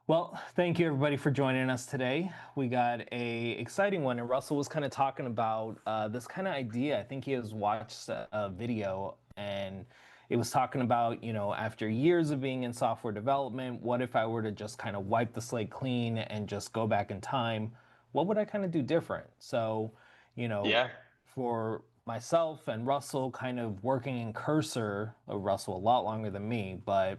Well, thank you everybody for joining us today. We got a exciting one, and Russell was kind of talking about this kind of idea. I think he has watched a video, and it was talking about, after years of being in software development, what if I were to just kind of wipe the slate clean and just go back in time? What would I kind of do different? So, you know, Yeah. for myself and Russell, kind of working in Cursor, Russell a lot longer than me, but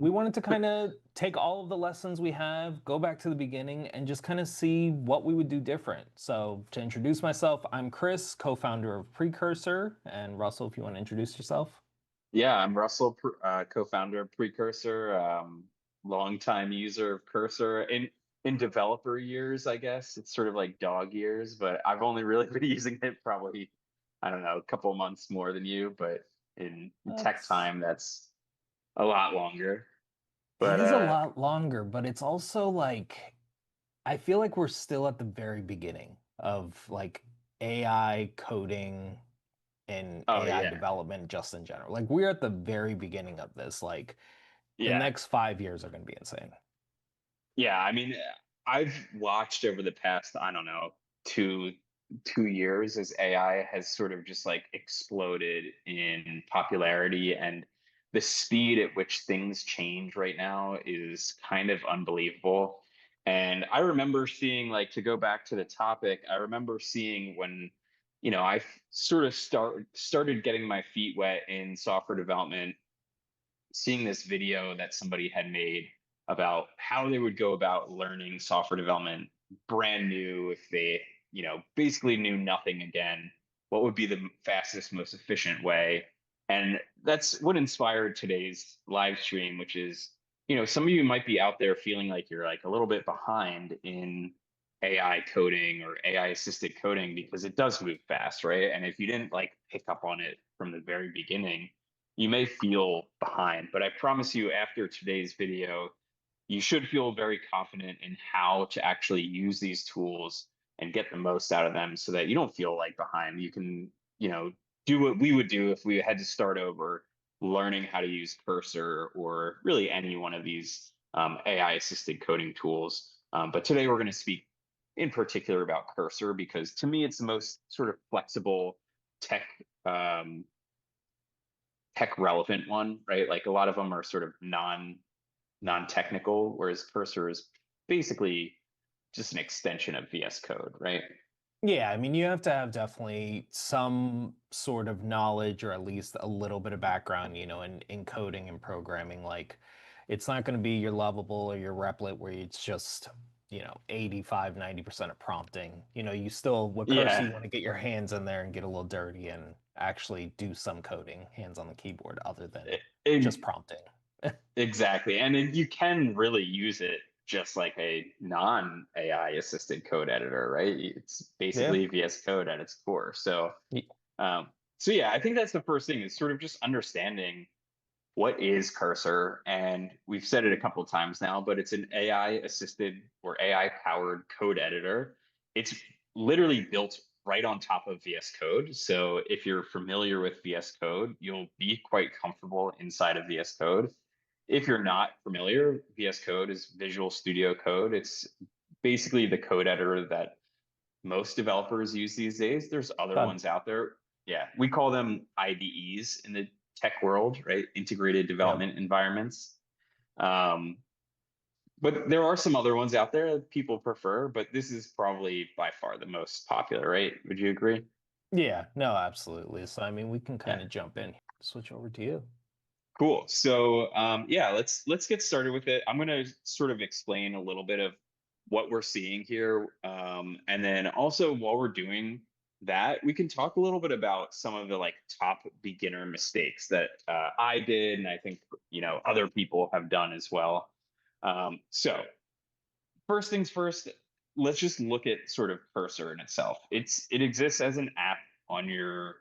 we wanted to kind of take all of the lessons we have, go back to the beginning, and just kind of see what we would do different. So, to introduce myself, I'm Chris, co founder of Precursor. And Russell, if you want to introduce yourself. Yeah, I'm Russell, co-founder of Precursor, longtime user of Cursor. In developer years, I guess it's sort of like dog years, but I've only really been using it probably, I don't know, a couple months more than you, but in tech That's time, that's a lot longer. It But is a lot longer, but it's also like I feel like we're still at the very beginning of like AI coding and oh AI yeah, development just in general. Like we're at the very beginning of this. Like the yeah, next 5 years are going to be insane. yeah. I mean, I've watched over the past, I don't know, two years as AI has sort of just like exploded in popularity, and the speed at which things change right now is kind of unbelievable. And I remember seeing, like, to go back to the topic, I remember seeing when, I sort of started getting my feet wet in software development, seeing this video that somebody had made about how they would go about learning software development brand new if they, basically knew nothing again. What would be the fastest, most efficient way? And that's what inspired today's live stream, which is, some of you might be out there feeling like you're like a little bit behind in AI coding or AI assisted coding because it does move fast, right? And if you didn't like pick up on it from the very beginning, you may feel behind, but I promise you, after today's video, you should feel very confident in how to actually use these tools and get the most out of them so that you don't feel like behind. You can, do what we would do if we had to start over learning how to use Cursor or really any one of these AI assisted coding tools. But today we're going to speak in particular about Cursor because to me, it's the most sort of flexible tech tech relevant one, right? Like a lot of them are sort of non-technical, whereas Cursor is basically just an extension of VS Code, right? Yeah, I mean, you have to have definitely some sort of knowledge or at least a little bit of background, in coding and programming. Like, it's not going to be your Lovable or your Replit where it's just, 85, 90% of prompting. You still, with Cursor, you Yeah, want to get your hands in there and get a little dirty and actually do some coding, hands on the keyboard, other than just e- prompting. exactly. And then you can really use it just like a non-AI assisted code editor, right? It's Yeah. basically VS Code at its core. So yeah, I think that's the first thing is sort of just understanding what is Cursor? And we've said it a couple of times now, but it's an AI assisted or AI powered code editor. It's literally built right on top of VS Code. So if you're familiar with VS Code, you'll be quite comfortable inside of VS Code. If you're not familiar, VS Code is Visual Studio Code. It's basically the code editor that most developers use these days. There's other Done. ones out there. Yeah, we call them IDEs in the tech world, right? Integrated Yep. development environments. Um, but there are some other ones out there that people prefer, but this is probably by far the most popular, right? Would you agree? Yeah, no, absolutely. So, I mean, we can kind Yeah. of jump in here. Switch over to you. Cool. So yeah, let's get started with it. I'm going to sort of explain a little bit of what we're seeing here, and then also while we're doing that, we can talk a little bit about some of the like top beginner mistakes that I did, and I think other people have done as well. So first things first, let's just look at sort of Cursor in itself. It exists as an app on your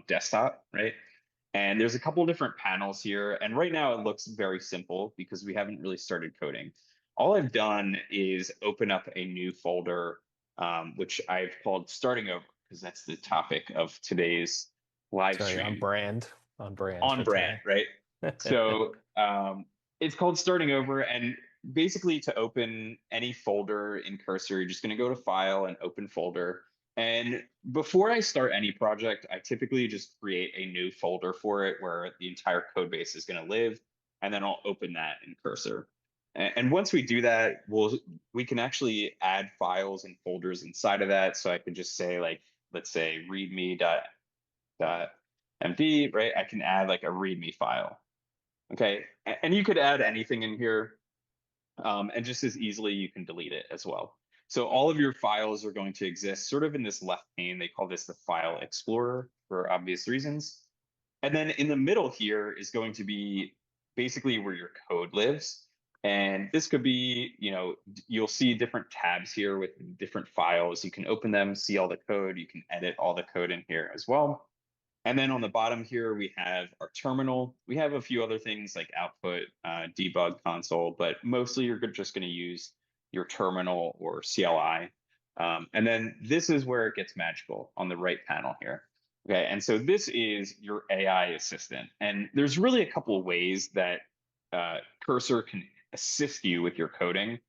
desktop, right? And there's a couple of different panels here. And right now it looks very simple because we haven't really started coding. All I've done is open up a new folder, which I've called starting over because that's the topic of today's live Sorry, stream. on brand On for brand, today. right? So it's called starting over. And basically to open any folder in Cursor, you're just going to go to File and Open Folder. And before I start any project, I typically just create a new folder for it where the entire code base is going to live, and then I'll open that in Cursor. And once we do that, we can actually add files and folders inside of that. So I can just say like, let's say readme.md, right? I can add like a readme file. Okay, and you could add anything in here, and just as easily you can delete it as well. So all of your files are going to exist sort of in this left pane. They call this the File Explorer for obvious reasons. And then in the middle here is going to be basically where your code lives. And this could be, you'll see different tabs here with different files. You can open them, see all the code. You can edit all the code in here as well. And then on the bottom here, we have our terminal. We have a few other things like output, debug console, but mostly you're just going to use your terminal or CLI. And then this is where it gets magical on the right panel here. Okay, and so this is your AI assistant. And there's really a couple of ways that Cursor can assist you with your coding.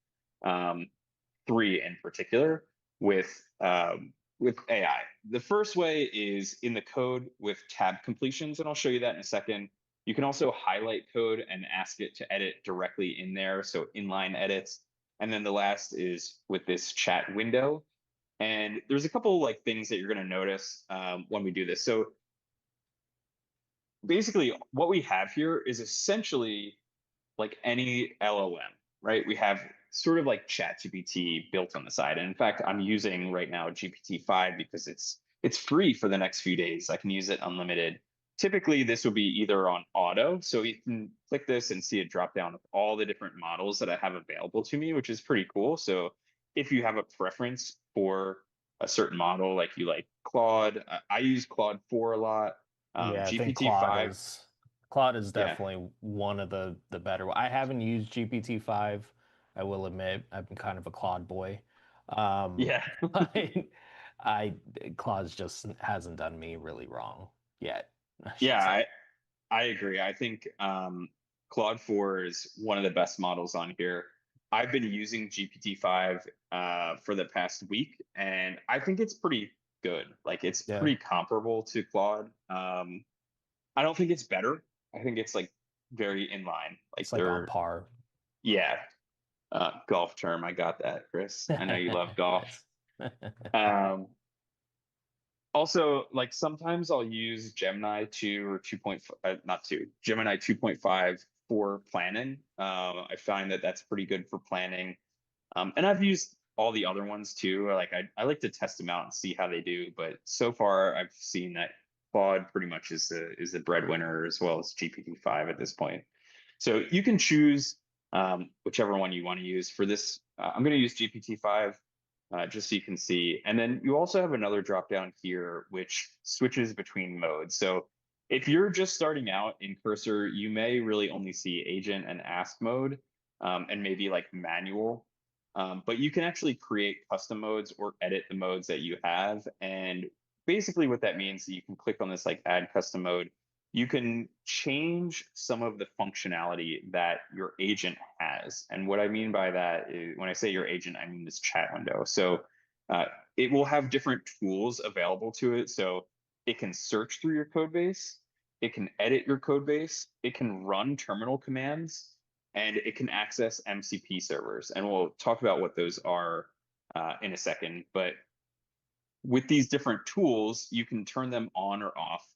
Three in particular with AI. The first way is in the code with tab completions, and I'll show you that in a second. You can also highlight code and ask it to edit directly in there, so inline edits. And then the last is with this chat window. And there's a couple like things that you're going to notice when we do this. So basically, what we have here is essentially like any LLM, right? We have sort of like ChatGPT built on the side. And in fact, I'm using right now GPT-5 because it's free for the next few days. I can use it unlimited. Typically, this will be either on auto. So you can click this and see it drop down of all the different models that I have available to me, which is pretty cool. So if you have a preference for a certain model, like you like Claude, I use Claude 4 a lot. Yeah, I think GPT-5, Claude is yeah, definitely one of the better. I haven't used GPT-5. I will admit, I'm kind of a Claude boy. yeah. But I Claude's just hasn't done me really wrong yet, I should Yeah, say. I agree. I think Claude 4 is one of the best models on here. I've been using GPT-5 for the past week, and I think it's pretty good. Like it's Yeah, pretty comparable to Claude. I don't think it's better. I think it's like very in line. Like it's like on par. yeah, golf term. I got that, Chris. I know you love golf. Nice. Um, Also, like sometimes I'll use Gemini 2 or 2.5, not 2, Gemini 2.5 for planning. I find that that's pretty good for planning. And I've used all the other ones too. Like I like to test them out and see how they do. But so far, I've seen that Claude pretty much is the breadwinner as well as GPT-5 at this point. So you can choose whichever one you want to use for this. I'm going to use GPT-5 just so you can see. And then you also have another drop down here, which switches between modes. So if you're just starting out in Cursor, you may really only see agent and ask mode and maybe like manual. But you can actually create custom modes or edit the modes that you have. And basically what that means is you can click on this like add custom mode. You can change some of the functionality that your agent has. And what I mean by that is when I say your agent, I mean this chat window. So uh, it will have different tools available to it. So it can search through your code base, it can edit your code base, it can run terminal commands, and it can access MCP servers. And we'll talk about what those are in a second. But with these different tools, you can turn them on or off,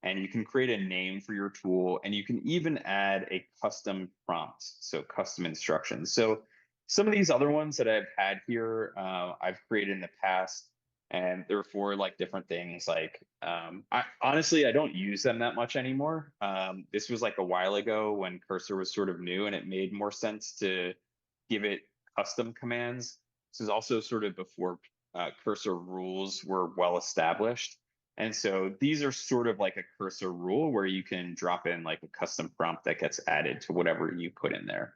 and you can create a name for your tool, and you can even add a custom prompt, so custom instructions. So some of these other ones that I've had here, I've created in the past, and they're for like different things. Like, I honestly I don't use them that much anymore. This was like a while ago when Cursor was sort of new, and it made more sense to give it custom commands. This is also sort of before Cursor rules were well established. And so these are sort of like a Cursor rule where you can drop in like a custom prompt that gets added to whatever you put in there.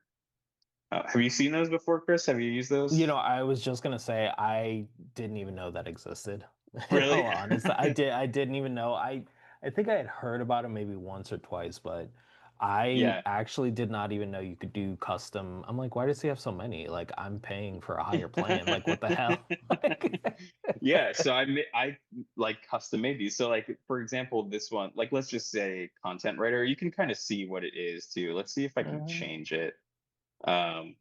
Have you seen those before, Chris? Have you used those? I was just gonna say I didn't even know that existed. In Really? all honesty, I didn't even know. I think I had heard about it maybe once or twice, but I Yeah. actually did not even know you could do custom. I'm like, why does he have so many? Like, I'm paying for a higher plan. Like, what the hell? Like, Yeah, so I like custom made these. So like for example, this one, like let's just say content writer, you can kind of see what it is too. Let's see if I can Mhm. change it. Um,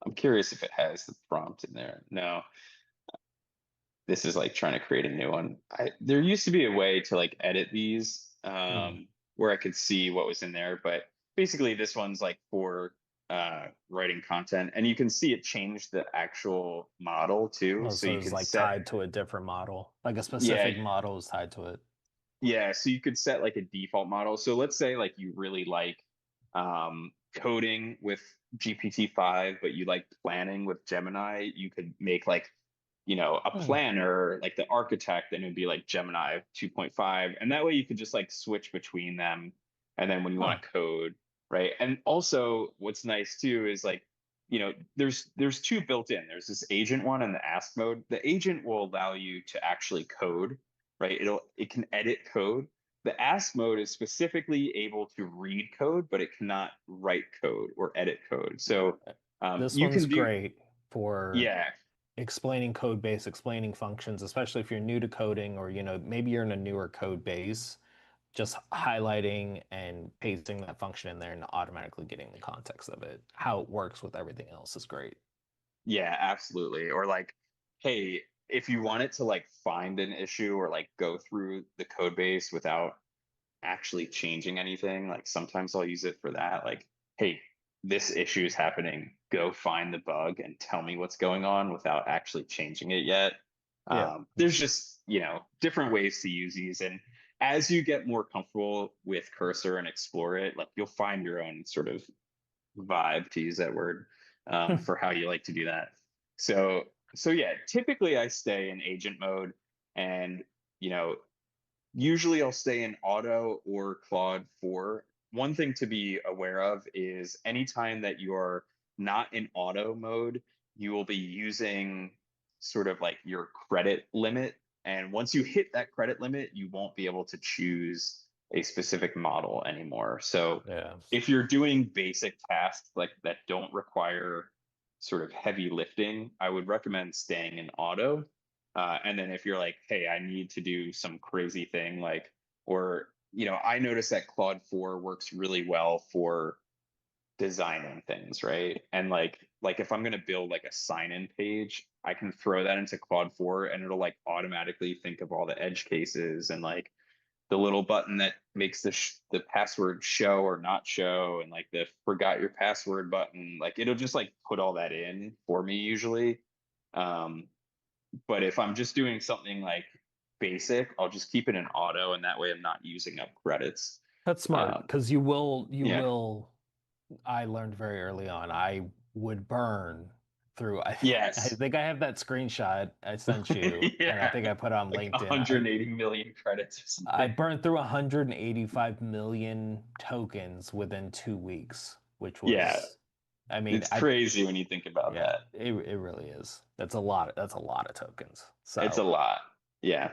I'm curious if it has the prompt in there. No, this is like trying to create a new one. There used to be a way to like edit these Mm. where I could see what was in there, but basically this one's like for writing content, and you can see it changed the actual model too. Oh, So so you it's could like set, tied to a different model. Like a yeah, specific model is tied to it. yeah. So you could set like a default model. So let's say like you really like coding with GPT-5, but you like planning with Gemini, you could make like a Hmm. planner, like the architect, then it would be like Gemini 2.5. And that way you could just like switch between them. And then when you Huh. want to code, right? And also what's nice too is like, there's two built in. There's this agent one and the ask mode. The agent will allow you to actually code, right? It can edit code. The ask mode is specifically able to read code, but it cannot write code or edit code. So This you one's can do, great for yeah, explaining code base, explaining functions, especially if you're new to coding or, maybe you're in a newer code base, just highlighting and pasting that function in there and automatically getting the context of it. How it works with everything else is great. yeah, absolutely. Or like, hey, if you want it to like find an issue or like go through the code base without actually changing anything, like sometimes I'll use it for that. Like, hey, this issue is happening. Go find the bug and tell me what's going on without actually changing it yet. Yeah. There's just, different ways to use these. And as you get more comfortable with Cursor and explore it, like you'll find your own sort of vibe, to use that word, for how you like to do that. So yeah, typically I stay in agent mode, and you know, usually I'll stay in auto or Claude 4. One thing to be aware of is anytime that you are not in auto mode, you will be using sort of like your credit limit. And once you hit that credit limit, you won't be able to choose a specific model anymore. So Yeah. if you're doing basic tasks like that don't require sort of heavy lifting, I would recommend staying in auto. And then if you're like, hey, I need to do some crazy thing, like, or, I noticed that Claude 4 works really well for designing things, right? And like if I'm going to build like a sign-in page, I can throw that into Claude 4 and it'll like automatically think of all the edge cases and like the little button that makes the password show or not show, and like the forgot your password button, like it'll just like put all that in for me usually. Um, but if I'm just doing something like basic, I'll just keep it in auto, and that way I'm not using up credits. That's smart Um, because you yeah. will. I learned very early on. I would burn through. I Yes. think I have that screenshot I sent you, and I Yeah. think I put it on Like LinkedIn. 180 million credits or I something. burned through 185 million tokens within 2 weeks, which Yeah. was, I mean, It's crazy when you think about yeah, that. it really is. That's a lot of tokens. It's a So, lot. Yeah.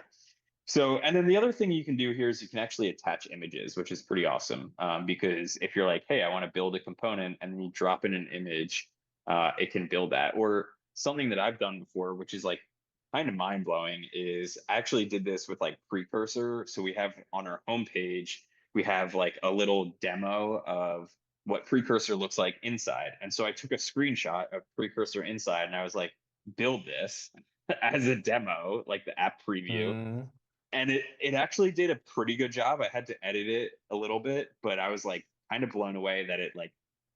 So, and then the other thing you can do here is you can actually attach images, which is pretty awesome. Because if you're like, hey, I want to build a component, and then you drop in an image, it can build that. Or something that I've done before, which is like kind of mind blowing, is I actually did this with like Precursor. So we have on our homepage, we have like a little demo of what Precursor looks like inside. And so I took a screenshot of Precursor inside, and I was like, build this as a demo, like the app preview, mm, and it actually did a pretty good job. I had to edit it a little bit, but I was like kind of blown away that it like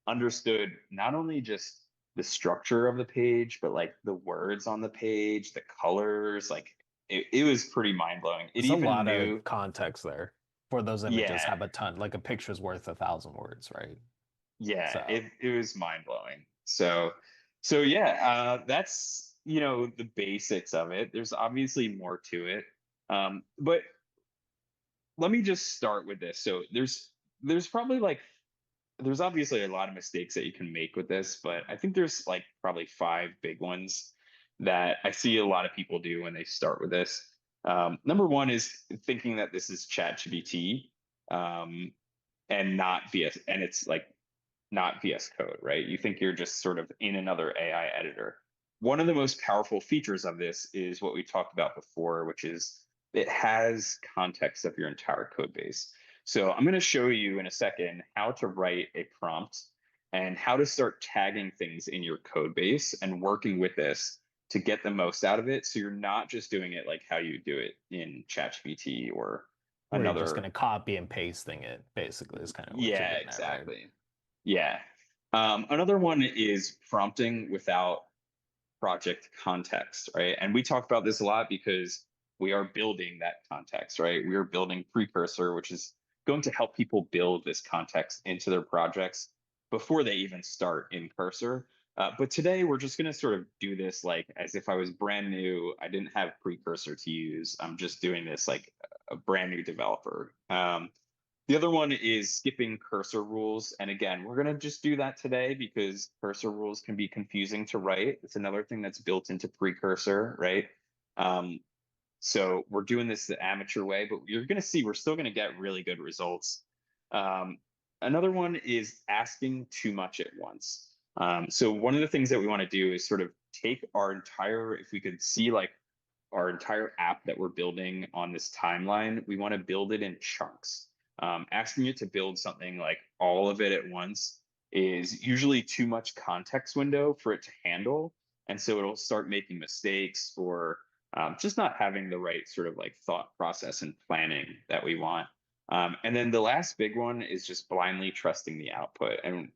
understood not only just the structure of the page, but like the words on the page, the colors, like it was pretty mind blowing. It it's a even lot of knew, context there for those images yeah, have a ton, like a picture's worth 1,000 words, right? yeah, So, it was mind blowing. So yeah, that's the basics of it. There's obviously more to it. But let me just start with this. So there's probably like there's obviously a lot of mistakes that you can make with this, but I think there's like probably five big ones that I see a lot of people do when they start with this. Number one is thinking that this is ChatGPT. Um, and not VS, and it's like not VS Code, right? You think you're just sort of in another AI editor. One of the most powerful features of this is what we talked about before, which is it has context of your entire code base. So I'm going to show you in a second how to write a prompt and how to start tagging things in your code base and working with this to get the most out of it. So you're not just doing it like how you do it in ChatGPT or Where you're just another. going to copy and pasting it, basically, is kind of what you're Yeah, getting at, right? exactly. Yeah. Another one is prompting without project context, right? And we talk about this a lot because we are building that context, right? We are building Precursor, which is going to help people build this context into their projects before they even start in Cursor. But today we're just going to sort of do this like as if I was brand new. I didn't have Precursor to use. I'm just doing this like a brand new developer. The other one is skipping cursor rules. And again, we're going to just do that today because cursor rules can be confusing to write. It's another thing that's built into Precursor, right? Um, so we're doing this the amateur way, but you're going to see we're still going to get really good results. Um, Another one is asking too much at once. So one of the things that we want to do is sort of take our entire, if we could see like our entire app that we're building on this timeline, we want to build it in chunks. Asking it to build something like all of it at once is usually too much context window for it to handle. And so it'll start making mistakes or just not having the right sort of like thought process and planning that we want. And then the last big one is just blindly trusting the output. And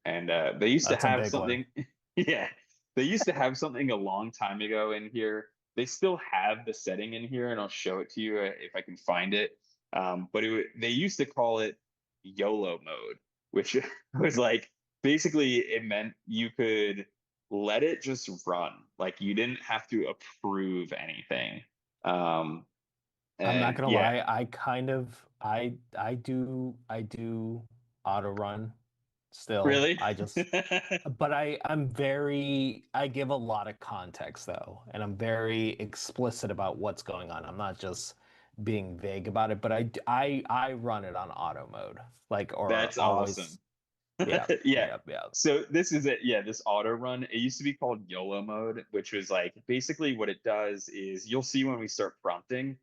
they used to That's a have big one. something, yeah, they used to have something a long time ago in here. They still have the setting in here, and I'll show it to you if I can find it. But they used to call it YOLO mode, which was like basically it meant you could let it just run, like you didn't have to approve anything. Um, I'm not and gonna yeah, lie, I do auto run still. really, But I give a lot of context though, and I'm very explicit about what's going on. I'm not just being vague about it, but I run it on auto mode, like or that's always. awesome. Yeah, Yeah. yeah, yeah. So this is it. Yeah, this auto run. It used to be called YOLO mode, which was like basically what it does is you'll see when we start prompting,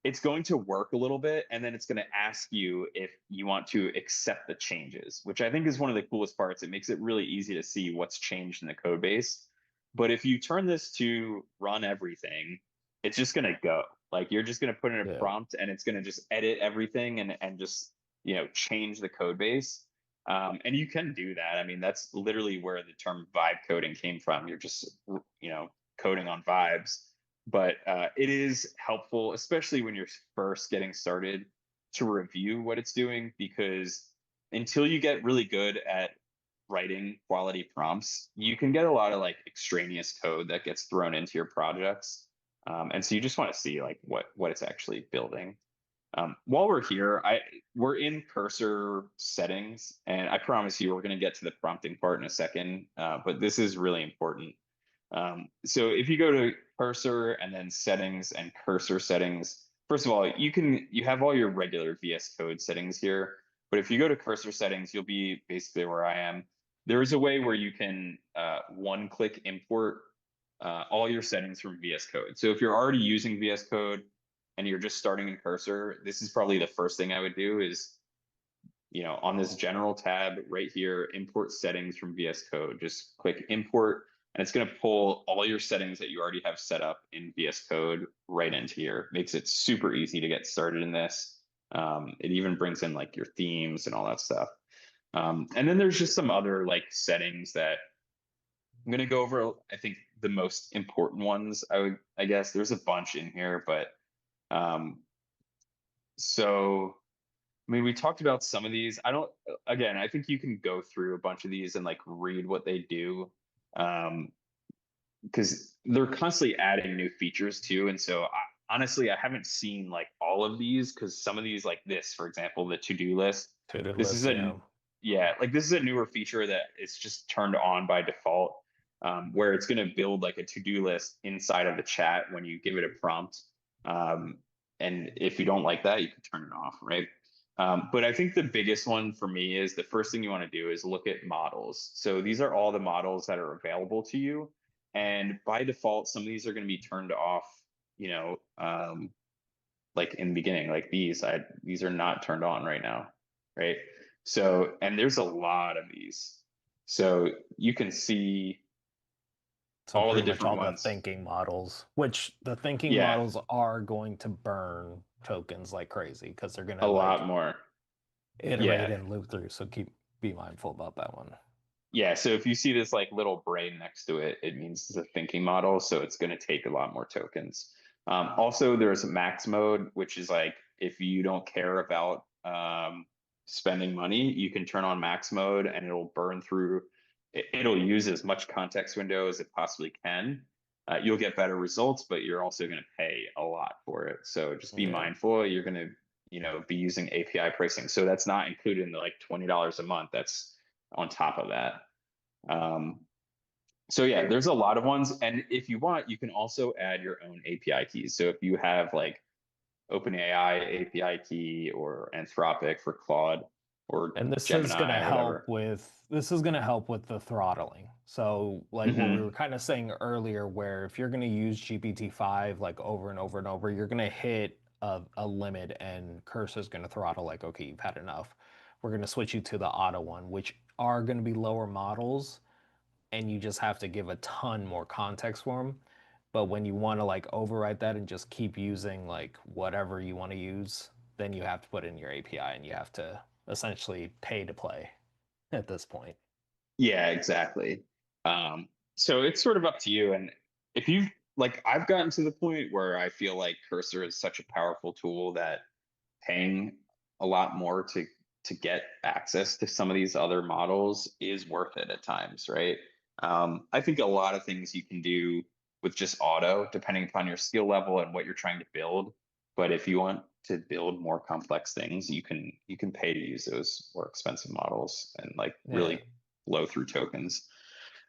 it's going to work a little bit, and then it's going to ask you if you want to accept the changes, which I think is one of the coolest parts. It makes it really easy to see what's changed in the code base. But if you turn this to run everything, it's just going to go. Like you're just going to put in a Yeah. prompt and it's going to just edit everything and just change the code base. And you can do that. I mean, that's literally where the term vibe coding came from. You're just coding on vibes, but it is helpful, especially when you're first getting started, to review what it's doing, because until you get really good at writing quality prompts, you can get a lot of like extraneous code that gets thrown into your projects. And so you just want to see like what it's actually building. While we're here, we're in cursor settings, and I promise you we're going to get to the prompting part in a second, but this is really important. So if you go to cursor and then settings and cursor settings, first of all, you have all your regular VS Code settings here, but if you go to cursor settings, you'll be basically where I am. There is a way where you can one-click import all your settings from VS Code. So if you're already using VS Code and you're just starting in cursor, this is probably the first thing I would do is, on this general tab right here, import settings from VS Code. Just click import, and it's going to pull all your settings that you already have set up in VS Code right into here. Makes it super easy to get started in this. It even brings in like your themes and all that stuff. And then there's just some other like settings that I'm going to go over. I think the most important ones, I guess there's a bunch in here, but um, so I mean, we talked about some of these. I don't, again, I think you can go through a bunch of these and like read what they do. Because they're constantly adding new features too. And so honestly, I haven't seen like all of these, because some of these, like this, for example, the to-do list, To-do this is list, yeah. yeah, like this is a newer feature that it's just turned on by default, where it's going to build like a to-do list inside of the chat when you give it a prompt. Um, and if you don't like that, you can turn it off, right? But I think the biggest one for me is the first thing you want to do is look at models. So these are all the models that are available to you. And by default, some of these are going to be turned off, you know, like in the beginning, like these are not turned on right now, right? So, and there's a lot of these. So you can see So all the pretty much different all the ones. thinking models, which the thinking Yeah, models are going to burn tokens like crazy because they're a gonna lot like more. iterate Yeah. and loop through. So be mindful about that one. Yeah, so if you see this like little brain next to it, it means it's a thinking model, so it's going to take a lot more tokens. Also, there's max mode, which is like if you don't care about spending money, you can turn on max mode and it'll burn through. It'll use as much context window as it possibly can. You'll get better results, but you're also going to pay a lot for it. So just be Yeah. mindful. You're going to, be using API pricing. So that's not included in the like $20 a month. That's on top of that. Um, so yeah, there's a lot of ones. And if you want, you can also add your own API keys. So if you have like OpenAI API key or Anthropic for Claude or And Gemini or whatever. this is going to help with the throttling. So like what we were Hmm. kind of saying earlier, where if you're going to use GPT-5 like over and over and over, you're going to hit a limit and Cursor is going to throttle like, okay, you've had enough. We're going to switch you to the auto one, which are going to be lower models, and you just have to give a ton more context for them. But when you want to like override that and just keep using like whatever you want to use, then you have to put in your API and you have to essentially pay to play at this point. Yeah, exactly. So it's sort of up to you. And if you've like, I've gotten to the point where I feel like Cursor is such a powerful tool that paying a lot more to get access to some of these other models is worth it at times, right? I think a lot of things you can do with just auto, depending upon your skill level and what you're trying to build. But if you want to build more complex things, you can pay to use those more expensive models and like Yeah. really blow through tokens.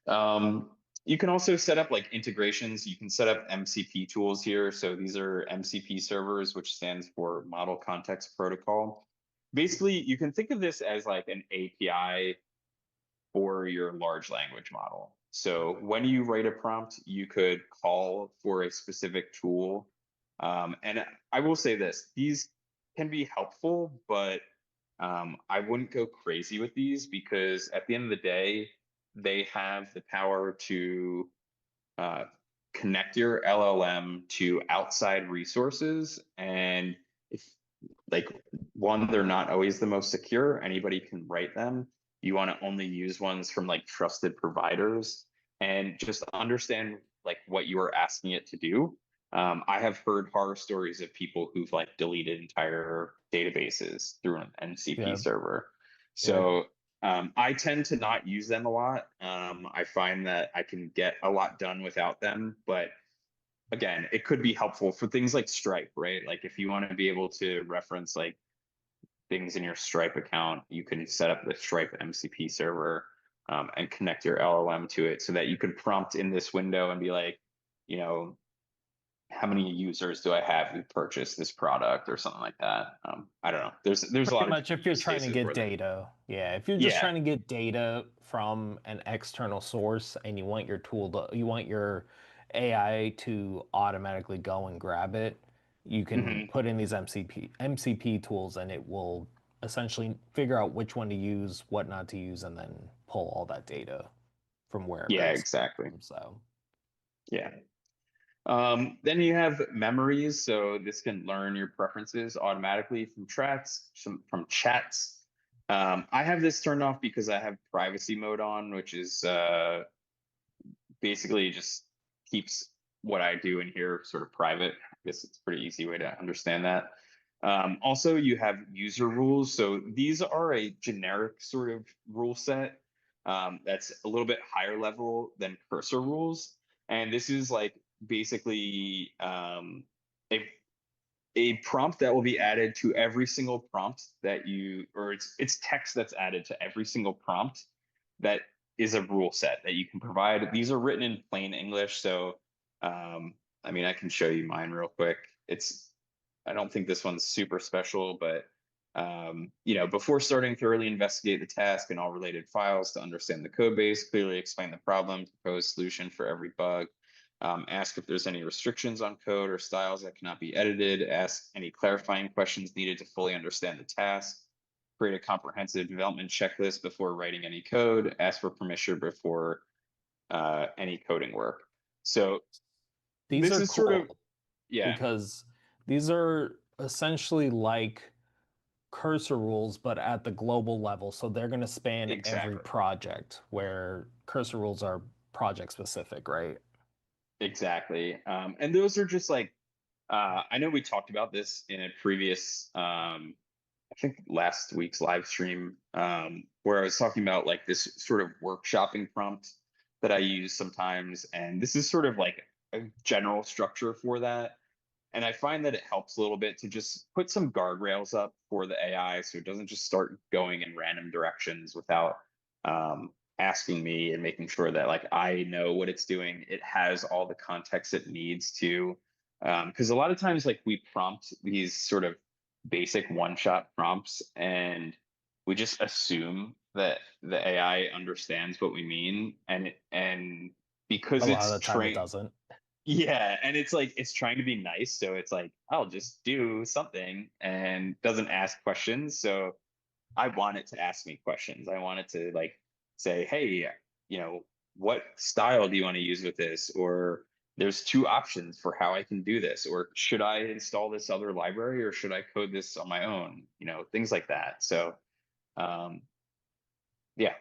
Um, you can also set up like integrations. You can set up MCP tools here. So these are MCP servers, which stands for Model Context Protocol. Basically, you can think of this as like an API for your large language model. So when you write a prompt, you could call for a specific tool. And I will say this, these can be helpful, but I wouldn't go crazy with these because at the end of the day, they have the power to uh, connect your LLM to outside resources. And if like one, they're not always the most secure. Anybody can write them. You want to only use ones from like trusted providers and just understand like what you are asking it to do. I have heard horror stories of people who've like deleted entire databases through an MCP Yeah. server. Yeah. So I tend to not use them a lot. I find that I can get a lot done without them, but again, it could be helpful for things like Stripe, right? Like if you want to be able to reference like things in your Stripe account, you can set up the Stripe MCP server and connect your LLM to it so that you can prompt in this window and be like, you know, how many users do I have who purchased this product or something like that? I don't know. There's a Pretty lot of much different if you're use trying to cases get for them. data, yeah, if you're just Yeah. trying to get data from an external source and you want your tool to, you want your AI to automatically go and grab it, you can Hmm. put in these MCP tools and it will essentially figure out which one to use, what not to use, and then pull all that data from wherever Yeah, it's exactly. from. So, Yeah. Then you have memories. So this can learn your preferences automatically from chats. I have this turned off because I have privacy mode on, which is basically just keeps what I do in here sort of private. I guess it's a pretty easy way to understand that. Also, you have user rules. So these are a generic sort of rule set that's a little bit higher level than cursor rules. And this is like basically a prompt that will be added to every single prompt that you, or it's text that's added to every single prompt that is a rule set that you can provide. These are written in plain English, so I mean I can show you mine real quick. I don't think this one's super special, but Before starting, thoroughly investigate the task and all related files to understand the code base, clearly explain the problem, propose solution for every bug. Ask if there's any restrictions on code or styles that cannot be edited. Ask any clarifying questions needed to fully understand the task. Create a comprehensive development checklist before writing any code. Ask for permission before any coding work. So These this are is sort of, cool yeah, because these are essentially like cursor rules, but at the global level. So they're going to span every exactly. project where cursor rules are project specific, right? Exactly. And those are just like, I know we talked about this in a previous, I think last week's live stream, where I was talking about like this sort of workshopping prompt that I use sometimes. And this is sort of like a general structure for that. And I find that it helps a little bit to just put some guardrails up for the AI so it doesn't just start going in random directions without asking me and making sure that like I know what it's doing. It has all the context it needs to. Because a lot of times like we prompt these sort of basic one-shot prompts and we just assume that the AI understands what we mean and A because lot of it's the time it trained, doesn't. yeah, and it's like it's trying to be nice, so it's like I'll just do something and doesn't ask questions. So I want it to ask me questions. I want it to like say, "Hey, you know, what style do you want to use with this?" Or there's two options for how I can do this, or should I install this other library or should I code this on my own? Things like that. So, um, yeah.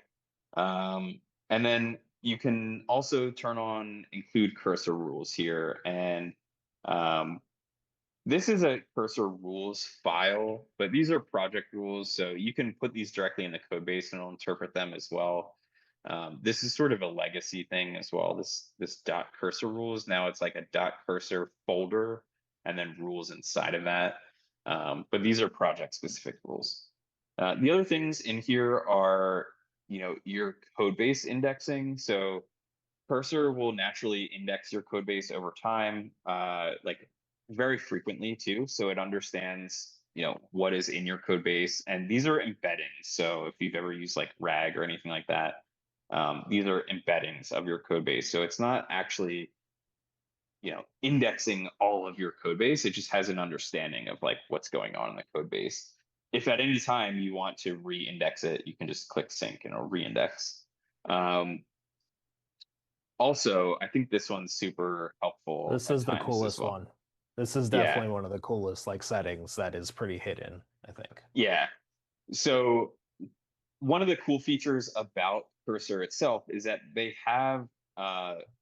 And then you can also turn on include cursor rules here. And um, this is a cursor rules file, but these are project rules. So you can put these directly in the code base and it'll interpret them as well. This is sort of a legacy thing as well. This dot cursor rules. Now it's like a dot cursor folder and then rules inside of that. But these are project specific rules. The other things in here are, your code base indexing. So Cursor will naturally index your code base over time, like very frequently too. So it understands, what is in your code base. And these are embeddings. So if you've ever used like RAG or anything like that, these are embeddings of your code base. So it's not actually, indexing all of your code base. It just has an understanding of like what's going on in the code base. If at any time you want to re-index it, you can just click sync and it'll re-index. Um, Also, I think this one's super helpful This at is the times as coolest well. one. This is Yeah, definitely one of the coolest like settings that is pretty hidden, I think. yeah. So one of the cool features about Cursor itself is that they have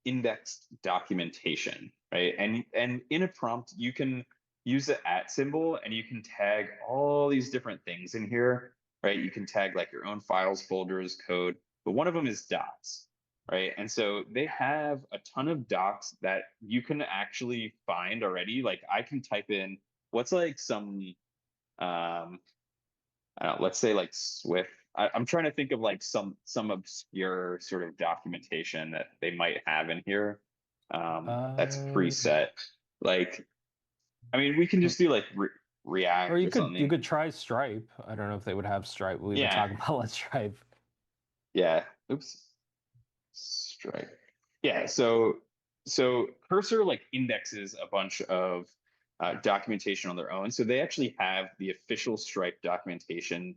indexed documentation, right? And in a prompt, you can use the @ symbol and you can tag all these different things in here, right? You can tag like your own files, folders, code, but one of them is docs, right? And so they have a ton of docs that you can actually find already. Like I can type in what's like some um let's say like Swift. I'm trying to think of like some obscure sort of documentation that they might have in here that's Uh, preset. Like, I mean, we can just do like or React you or could something. try Stripe. I don't know if they would have Stripe. We've been Yeah, talking about let's Stripe. yeah. Oops, strike. Yeah. So Cursor like indexes a bunch of documentation on their own. So they actually have the official Stripe documentation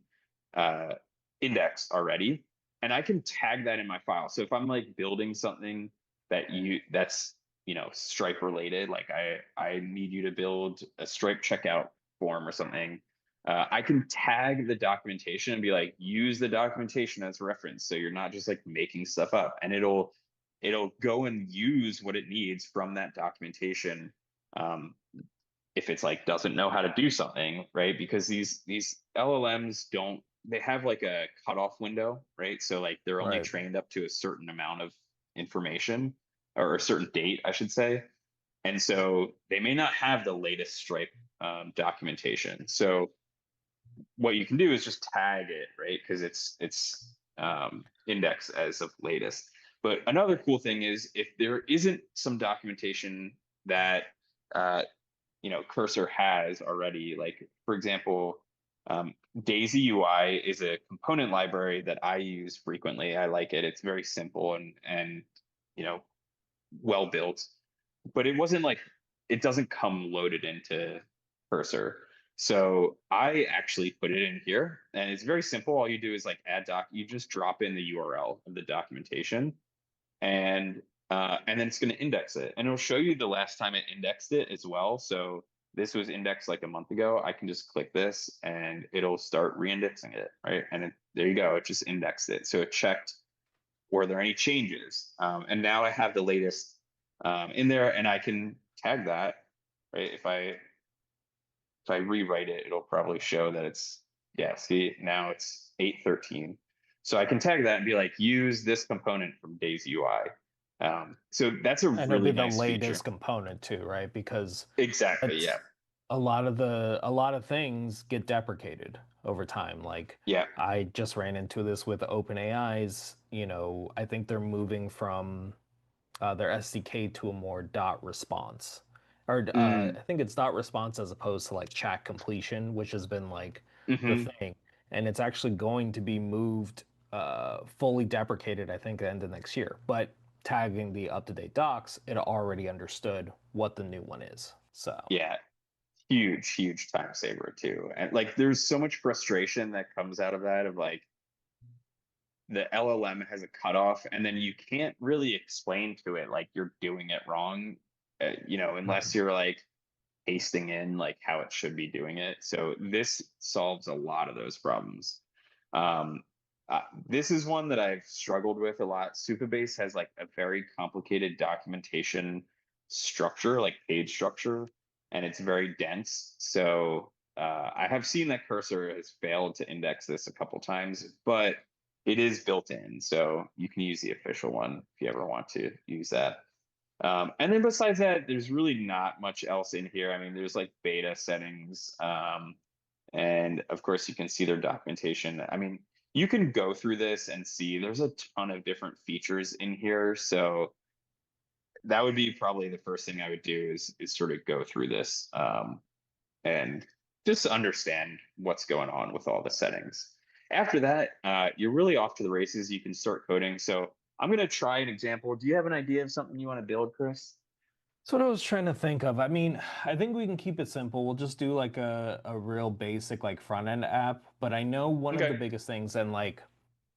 uh, indexed already, and I can tag that in my file. So if I'm like building something that's Stripe related, like I need you to build a Stripe checkout form or something. I can tag the documentation and be like, use the documentation as reference. So you're not just like making stuff up, and it'll go and use what it needs from that documentation. Um, if it's like doesn't know how to do something, right? Because these LLMs don't, they have like a cutoff window, right? So like they're only Right. trained up to a certain amount of information or a certain date, I should say. And so they may not have the latest Stripe documentation. So what you can do is just tag it, right? Because it's indexed as of latest. But another cool thing is if there isn't some documentation that Cursor has already, like for example, Daisy UI is a component library that I use frequently. I like it. It's very simple and you know well built, but it wasn't like it doesn't come loaded into Cursor. So I actually put it in here, and it's very simple. All you do is like add doc. You just drop in the URL of the documentation, and then it's going to index it, and it'll show you the last time it indexed it as well. So this was indexed like a month ago. I can just click this, and it'll start reindexing it, right? And there you go. It just indexed it. So it checked were there any changes, and now I have the latest in there, and I can tag that, right? If I rewrite it, it'll probably show that it's, yeah, see, now it's 8:13. So I can tag that and be like, use this component from Daisy UI. So that's a And it'll be really the nice feature. latest component too, right? Because Exactly. Yeah. it's a lot of things get deprecated over time. Like Yeah. I just ran into this with OpenAI's, I think they're moving from their SDK to a more dot response. Or Mm, I think it's dot response as opposed to like chat completion, which has been like the hmm. thing. And it's actually going to be moved fully deprecated, I think, at the end of next year. But tagging the up-to-date docs, it already understood what the new one is. So, Yeah. Huge time saver too. And like there's so much frustration that comes out of that, of like the LLM has a cutoff, and then you can't really explain to it like you're doing it wrong, right. unless you're like pasting in like how it should be doing it. So this solves a lot of those problems. Um, this is one that I've struggled with a lot. Supabase has like a very complicated documentation structure, like page structure, and it's very dense. So I have seen that Cursor has failed to index this a couple times, but it is built in, so you can use the official one if you ever want to use that. And then besides that, there's really not much else in here. I mean, there's like beta settings, and of course you can see their documentation. I mean, you can go through this and see there's a ton of different features in here. So that would be probably the first thing I would do is sort of go through this, and just understand what's going on with all the settings. After that, you're really off to the races. You can start coding. So I'm going to try an example. Do you have an idea of something you want to build, Chris? So what I was trying to think of, I mean, I think we can keep it simple. We'll just do like a real basic like front end app. But I know one of the Okay. biggest things, and like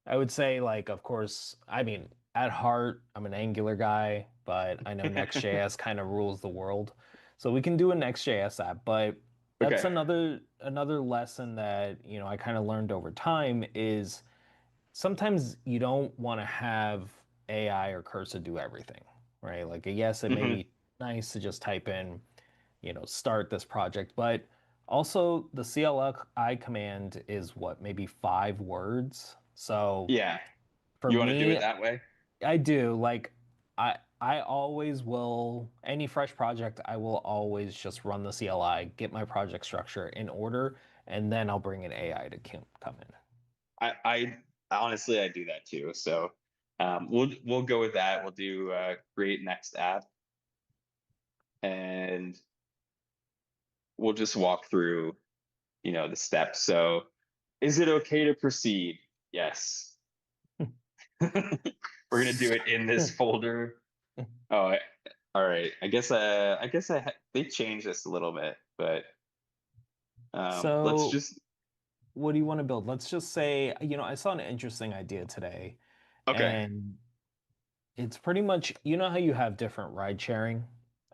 I would say, like, of course, I mean, at heart, I'm an Angular guy, but I know Next.js kind of rules the world. So we can do a Next.js app, but that's Okay. another lesson that, I kind of learned over time is sometimes you don't want to have AI or Cursor do everything, right? Like, yes, it may Hmm. be nice to just type in, start this project, but also the CLI command is what, maybe 5 words. So Yeah. for You want to do it me, that way? I do like I always will any fresh project, I will always just run the CLI, get my project structure in order, and then I'll bring an AI to come in. I honestly I do that too. So we'll go with that. We'll do create next app, and we'll just walk through, the steps. So is it okay to proceed? Yes. We're gonna do it in this folder. Oh, all right. They changed this a little bit, but let's So just what do you want to build? Let's just say, I saw an interesting idea today, okay. and it's pretty much, how you have different ride sharing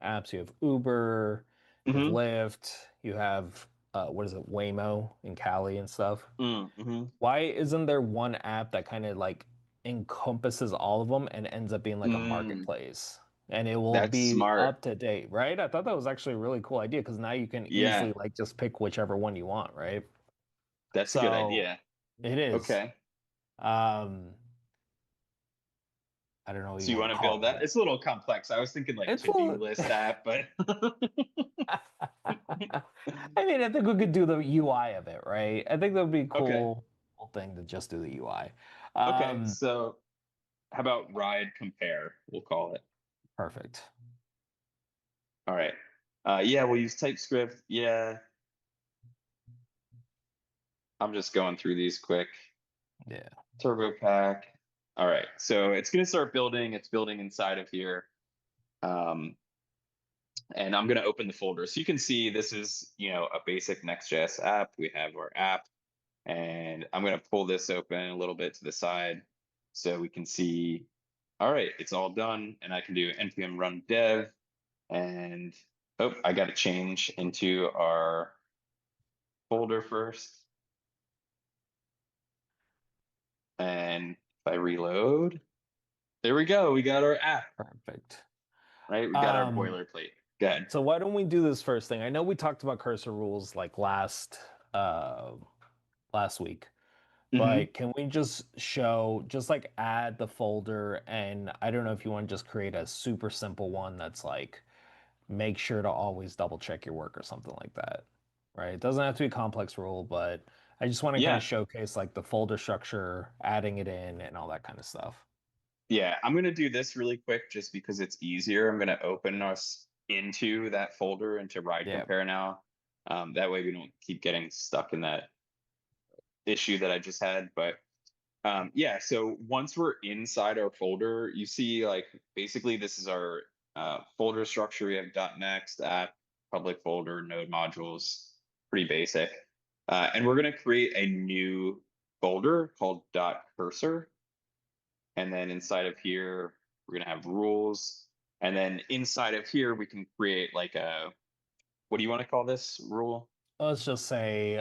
apps. You have Uber, you have Mm-hmm. Lyft, you have what is it, Waymo in Cali and stuff. Mm-hmm. Why isn't there one app that kind of like encompasses all of them and ends up being like a Mm, marketplace? And it will that's be smart. up to date, right? I thought that was actually a really cool idea because now you can Yeah, easily like just pick whichever one you want, right? that's a good So idea. it is. Okay. Um, I don't know what you So you want want to to build call that? it. It's a little complex. I was thinking like It's to-do a list app, but I mean, I think we could do the UI of it, right? I think that would be a okay. cool thing to just do the UI. Okay. Um, So how about ride compare? We'll call it. Perfect. All right. Yeah, we'll use TypeScript. Yeah. I'm just going through these quick. Yeah. Turbo pack. All right, so it's gonna start building. It's building inside of here. Um, and I'm gonna open the folder. So you can see this is, a basic Next.js app. We have our app, and I'm gonna pull this open a little bit to the side so we can see, all right, it's all done. And I can do npm run dev, and oh, I got to change into our folder first. And if I reload, there we go. We got our app, Perfect. right? We got our boilerplate. Good. So why don't we do this first thing? I know we talked about cursor rules like uh last week, Mm-hmm. but can we just show, just like add the folder, and I don't know if you want to just create a super simple one that's like make sure to always double check your work or something like that. Right? It doesn't have to be a complex rule, but I just want to kind Yeah. of showcase like the folder structure, adding it in and all that kind of stuff. Yeah. I'm going to do this really quick just because it's easier. I'm going to open us into that folder into ride Yeah. compare now. That way we don't keep getting stuck in that issue that I just had. But yeah, so once we're inside our folder, you see like basically this is our folder structure. We have .next, app, public folder, node modules, pretty basic. And we're going to create a new folder called .cursor. And then inside of here, we're going to have rules. And then inside of here, we can create like what do you want to call this rule? Let's just say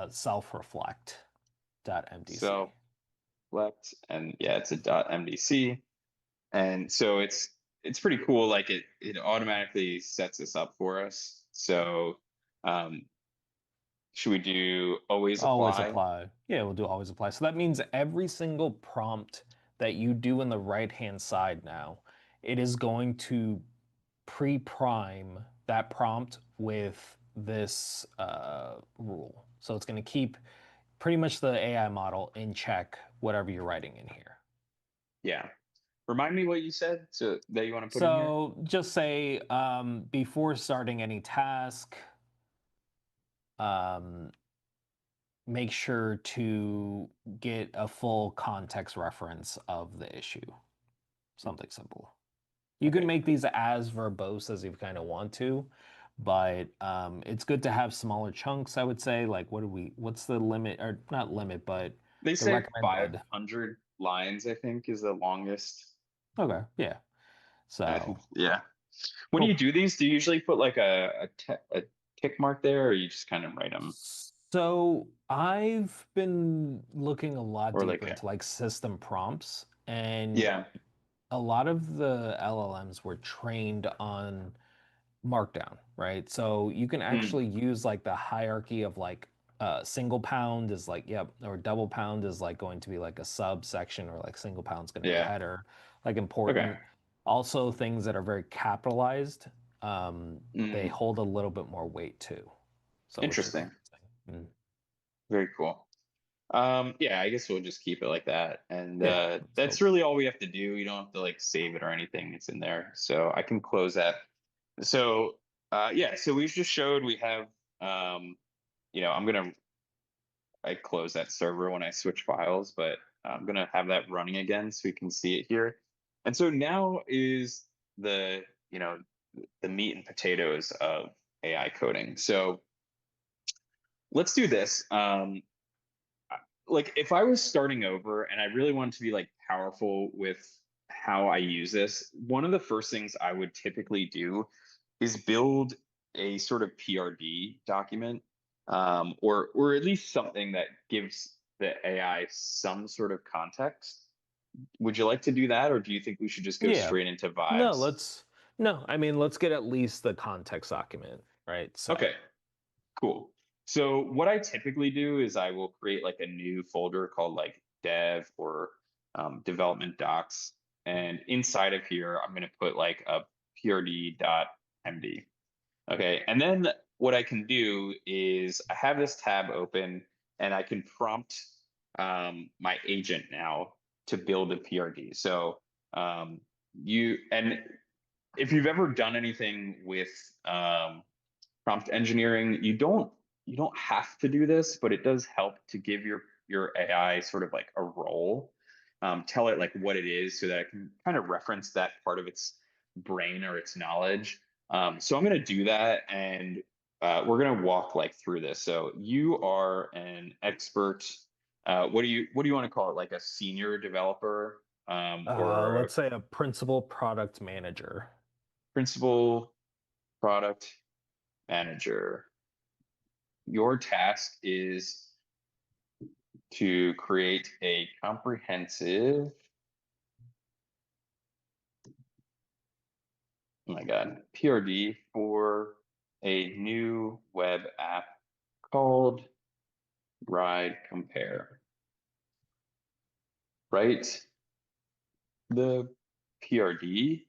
self-reflect.mdc. So left, and yeah, it's a .mdc. And so it's pretty cool. Like it automatically sets this up for us. So should we do always Always apply? apply. Yeah, we'll do always apply. So that means every single prompt that you do in the right-hand side now, it is going to pre-prime that prompt with this rule. So it's going to keep pretty much the AI model in check, whatever you're writing in here. Yeah. Remind me what you said so that you want to put in here. So just say before starting any task, um, make sure to get a full context reference of the issue. Something simple. You can Okay. make these as verbose as you kind of want to, but it's good to have smaller chunks, I would say. Like, what's the limit, or not limit, but They the say recommended? 500 lines, I think, is the longest. Okay, yeah. I think, So, yeah. When you cool. do these, do you usually put like a tick mark there, or you just kind of write them, So I've been looking a lot or deeper like, into like system prompts, and yeah. a lot of the LLMs were trained on Markdown, right? So you can Mm, actually use like the hierarchy of like single pound is like, yep, or double pound is like going to be like a subsection, or like single pound is going to be a yeah. header, like Okay. important. Also, things that are very capitalized, they Mm, hold a little bit more weight too. So, which is interesting. interesting. Very cool. Yeah, I guess we'll just keep it like that. And Yeah, let's that's go. really all we have to do. You don't have to like save it or anything. It's in there. So I can close that. So yeah, so we just showed we have I'm gonna I close that server when I switch files, but I'm gonna have that running again so we can see it here. And so now is the the meat and potatoes of AI coding. So let's do this. Like if I was starting over and I really wanted to be like powerful with how I use this, one of the first things I would typically do is build a sort of PRD document, or at least something that gives the AI some sort of context. Would you like to do that, or do you think we should just go Yeah. straight into No, vibes? no, I mean, let's get at least the context document, right? Okay, So, cool. So what I typically do is I will create like a new folder called like dev or development docs. And inside of here, I'm going to put like a prd.md. Okay. And then what I can do is I have this tab open and I can prompt my agent now to build a PRD. So and if you've ever done anything with prompt engineering, you don't you don't have to do this, but it does help to give your AI sort of like a role. Tell it like what it is so that it can kind of reference that part of its brain or its knowledge. So I'm going to do that, and we're going to walk like through this. So you are an expert. What do you want to call it? Like a senior developer, or a Let's say a principal product manager. principal product manager. Your task is to create a comprehensive, oh my God, PRD for a new web app called Ride Compare. Write the PRD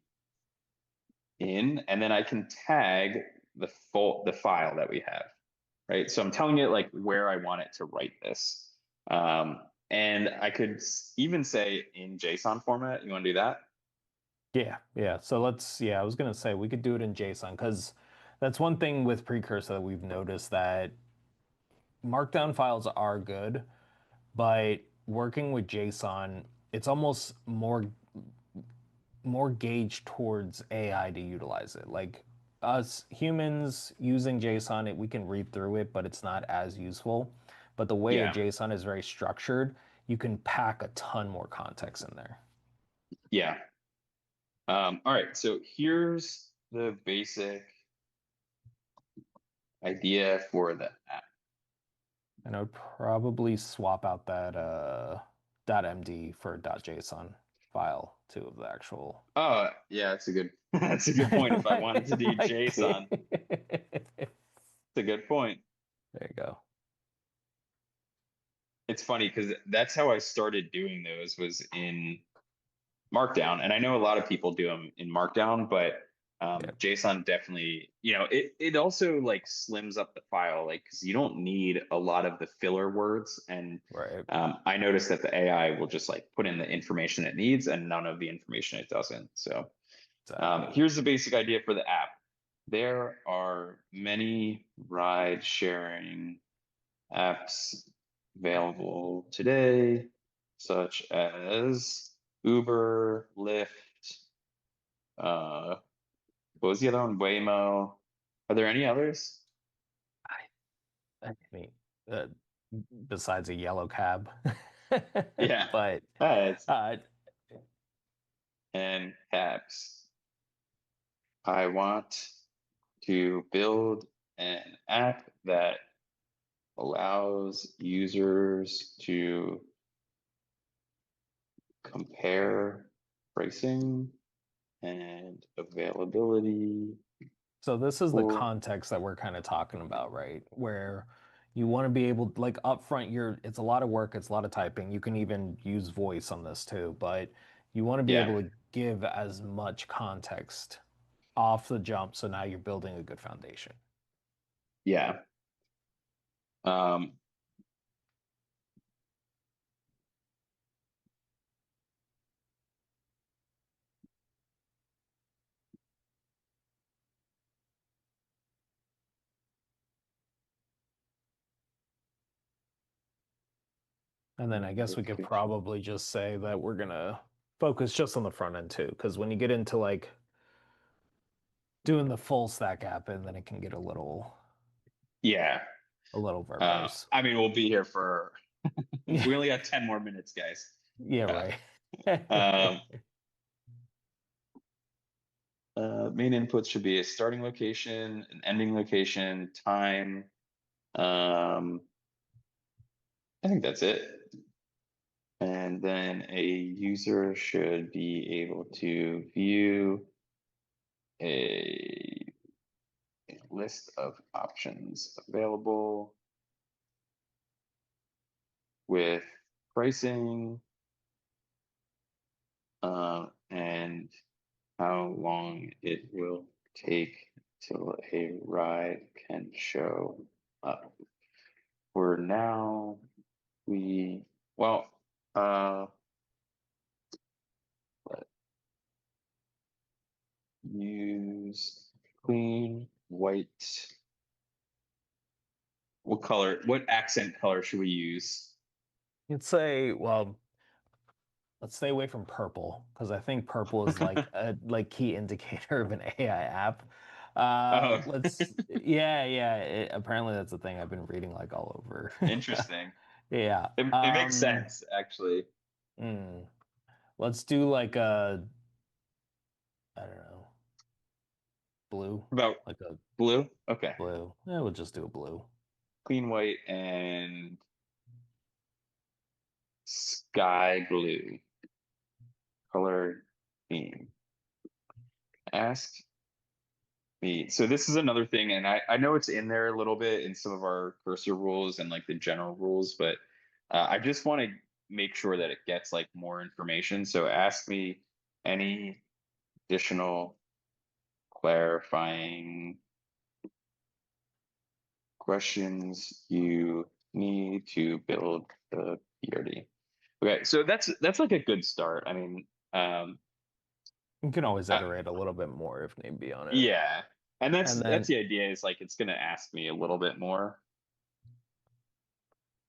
in, and then I can tag the file that we have, right? So I'm telling it like where I want it to write this. And I could even say in JSON format. You want to do that? Yeah, yeah. So yeah, I was gonna say we could do it in JSON because that's one thing with Precursor that we've noticed that Markdown files are good, but working with JSON, it's almost more gauged towards AI to utilize it. Like us humans using JSON, we can read through it, but it's not as useful. But the way a Yeah, JSON is very structured, you can pack a ton more context in there. yeah. All right, so here's the basic idea for the app. And I would probably swap out that .md for a .json file too of the actual. Oh, yeah, that's a good that's a good point. If I wanted to It do might JSON, be. it's a good point. There you go. It's funny because that's how I started doing those was in Markdown, and I know a lot of people do them in Markdown, but Yeah, JSON definitely, it also like slims up the file, like because you don't need a lot of the filler words, and right. I noticed that the AI will just like put in the information it needs and none of the information it doesn't. So Exactly. here's the basic idea for the app. There are many ride sharing apps available today, such as Uber, Lyft, uh, what was the other one? Waymo. Are there any others? I mean, uh, besides a yellow cab, Yeah, but it's uh, and cabs. I want to build an app that allows users to compare pricing and availability so this is the for, context that we're kind of talking about, right? Where you want to be able, like upfront, it's a lot of work, it's a lot of typing. You can even use voice on this too, but you want to be yeah, able to give as much context off the jump, so now you're building a good foundation. yeah. Um, And then I guess we could Notification. probably just say that we're gonna focus just on the front end too, because when you get into like doing the full stack app, and then it can get Yeah. a little verbose. I mean, we'll be here for, Yeah, we only got 10 more minutes, guys. yeah, Uh, right. um, main inputs should be a starting location, an ending location, time. Um, I think that's it. And then a user should be able to view a list of options available with pricing, and how long it will take till a ride can show up. For now, we, well, uh, let's use clean white What accent color should we use? You'd say, well, let's stay away from purple because I think purple is like a like key indicator of an AI app. Oh, Apparently that's a thing I've been reading like all over. interesting. Yeah. It makes sense, actually. Hmm. Let's do like a, I don't know, blue, About like a blue? Okay. blue. Yeah, we'll just do a blue. Clean white and sky blue color theme. Ask me. So this is another thing, and I know it's in there a little bit in some of our cursor rules and like the general rules, but I just want to make sure that it gets like more information. So ask me any additional clarifying questions you need to build the PRD. Okay, so that's like a good start. I mean, You can always uh, iterate a little bit more if need be on it. yeah, and that's And that's then the idea. Is like it's gonna ask me a little bit more.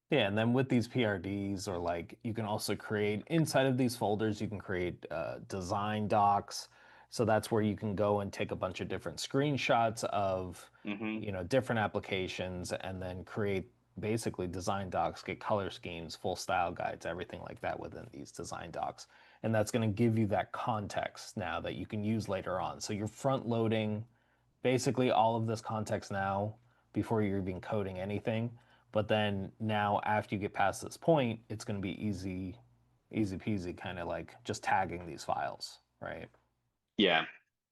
Yeah, and then with these PRDs, or like you can also create inside of these folders, you can create design docs. So that's where you can go and take a bunch of different screenshots of, Hmm. different applications and then create basically design docs, get color schemes, full style guides, everything like that within these design docs. And that's going to give you that context now that you can use later on. So you're front loading basically all of this context now before you're even coding anything. But then now after you get past this point, it's going to be easy peasy, kind of like just tagging these files, right? Yeah.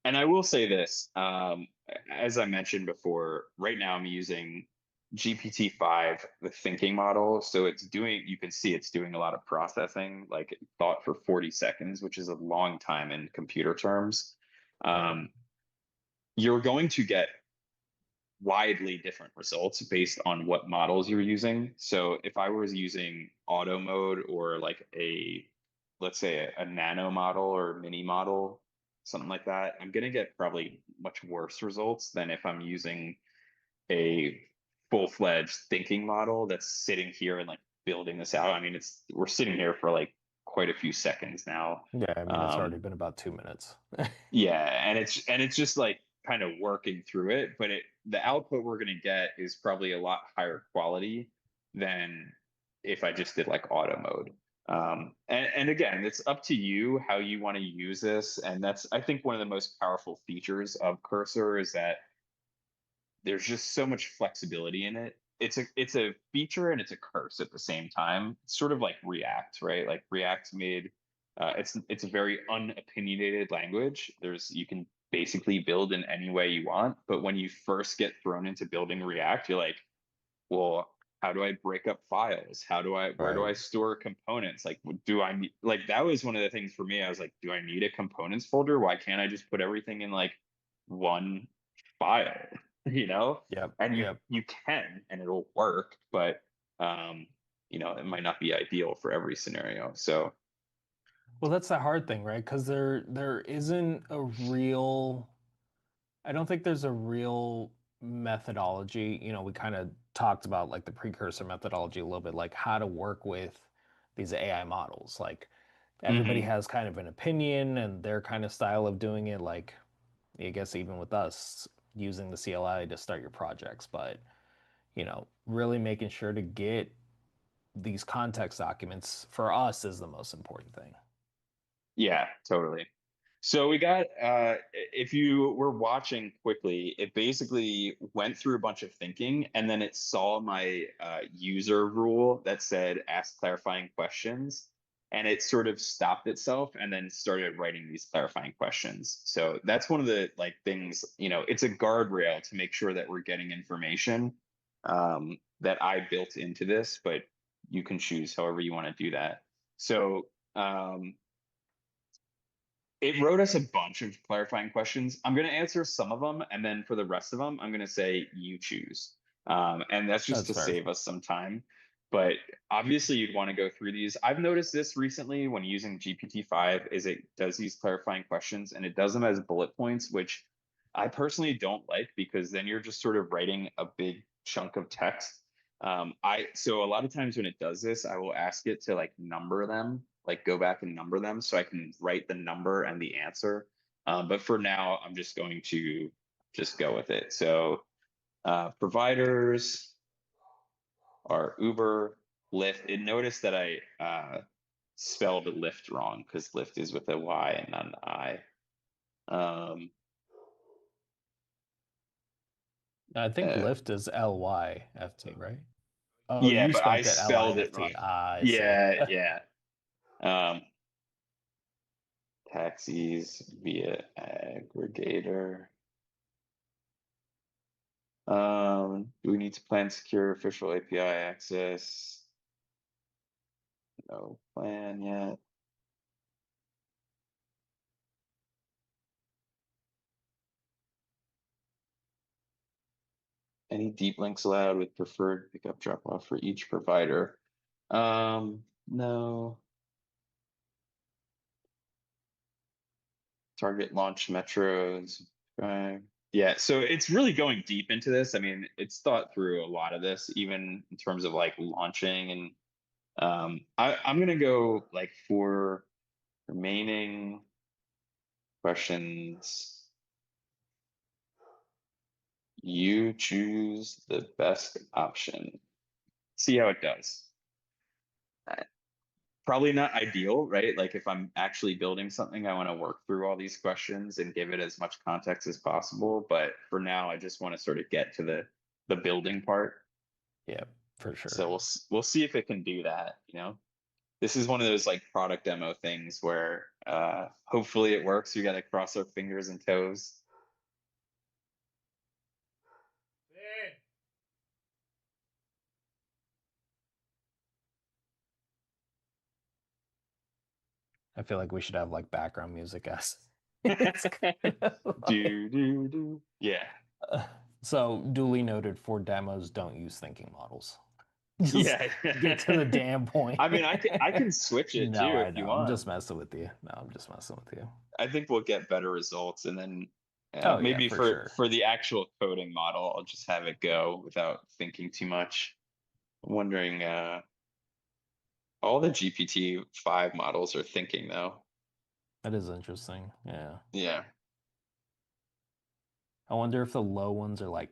And I will say this, as I mentioned before, right now I'm using GPT-5, the thinking model. So you can see it's doing a lot of processing, like it thought for 40 seconds, which is a long time in computer terms. Right. Um, you're going to get widely different results based on what models you're using. So if I was using auto mode or like let's say a nano model or mini model, something like that, I'm going to get probably much worse results than if I'm using a full-fledged thinking model that's sitting here and like building this out. I mean, we're sitting here for like quite a few seconds now. Yeah, I mean, it's already Um, been about 2 minutes. yeah, and it's just like kind of working through it, but the output we're going to get is probably a lot higher quality than if I just did like auto mode. And again, it's up to you how you want to use this, and that's I think one of the most powerful features of Cursor is that there's just so much flexibility in it. It's a feature and it's a curse at the same time. It's sort of like React, right? Like React made it's a very unopinionated language. You can basically build in any way you want, but when you first get thrown into building React, you're like, well, how do I break up files? Where do Right. I store components? Like, do I need, like, that was one of the things for me. I was like, do I need a components folder? Why can't I just put everything in like one file, you know? Yep. And Yep. you can, and it'll work, but, um, it might not be ideal for every scenario. So, Well, that's the hard thing, right? Because there isn't a real I don't think there's a real methodology. We kind of talked about like the precursor methodology a little bit, like how to work with these AI models. Like everybody mhm. has kind of an opinion and their kind of style of doing it. Like I guess even with us using the CLI to start your projects, but really making sure to get these context documents for us is the most important thing. Yeah, totally. So we got if you were watching quickly, it basically went through a bunch of thinking and then it saw my user rule that said ask clarifying questions and it sort of stopped itself and then started writing these clarifying questions. So that's one of the like things, it's a guardrail to make sure that we're getting information that I built into this, but you can choose however you want to do that. So it wrote us a bunch of clarifying questions. I'm going to answer some of them, and then for the rest of them, I'm going to say you choose. And that's just That's to fair. save us some time. But obviously, you'd want to go through these. I've noticed this recently when using GPT-5 is it does these clarifying questions and it does them as bullet points, which I personally don't like because then you're just sort of writing a big chunk of text. So a lot of times when it does this, I will ask it to like number them, like go back and number them so I can write the number and the answer. But for now, I'm just going to just go with it. So providers are Uber, Lyft. It noticed that I spelled Lyft wrong because Lyft is with a Y and not an I. Um, I think uh, lift is Lyft, right? Oh, yeah, you but I spelt it spelled it Lift. wrong. Ah, I see. Yeah, yeah. Um, taxis via aggregator. Do we need to plan secure official API access? No plan yet. Any deep links allowed with preferred pickup drop off for each provider? No. Target launch metros. Right. Yeah, so it's really going deep into this. I mean, it's thought through a lot of this, even in terms of like launching and I'm gonna go like for remaining questions, you choose the best option. See how it does. Uh, Probably not ideal, right? Like if I'm actually building something, I want to work through all these questions and give it as much context as possible. But for now, I just want to sort of get to the building part. Yeah, for So sure. we'll see if it can do that, you know. This is one of those like product demo things where hopefully it works. We got to cross our fingers and toes. I feel like we should have like background music as it's kind of like Do. Yeah. uh, so duly noted for demos, don't use thinking models. Just Yeah. get to the damn point. I mean, I can switch it No, too I if know. you I'm want. just messing with you. No, I'm just messing with you. I think we'll get better results, and then Oh yeah, maybe for for sure. the actual coding model, I'll just have it go without thinking too much. I'm wondering, all the GPT-5 models are thinking though. That is interesting. Yeah. Yeah. I wonder if the low ones are like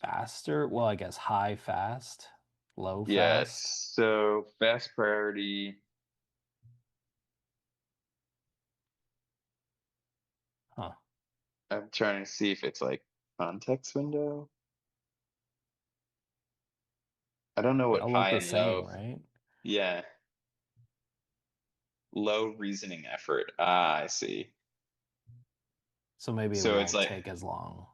faster. Well, I guess high fast, low fast. Yes. So fast priority. Huh. I'm trying to see if it's like context window. I don't know They what all look high the and same, low. right? Yeah. Low reasoning effort. Ah, I see. So maybe it So it's won't like, take as long.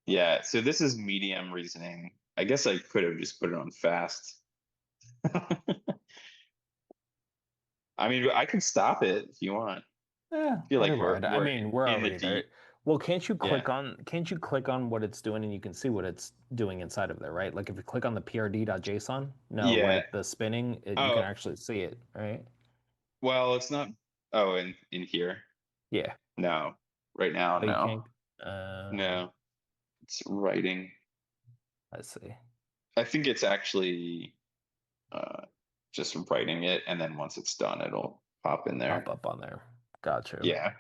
yeah. So this is medium reasoning. I guess I could have just put it on fast. I mean, I can stop it if you want. Yeah, I feel like whatever. we're I we're mean, we're in the already there. deep. Well, Yeah. can't you click on what it's doing and you can see what it's doing inside of there, right? Like if you click on the prd.json, no, what Yeah. it the spinning, you can Oh, actually see it, right? well, it's not. Oh, in here. Yeah. No. Right now, Oh, you no. can't. No. It's writing. Let's see. I think it's actually uh, just writing it, and then once it's done, it'll pop in Pop there. up on there. Got you. Yeah.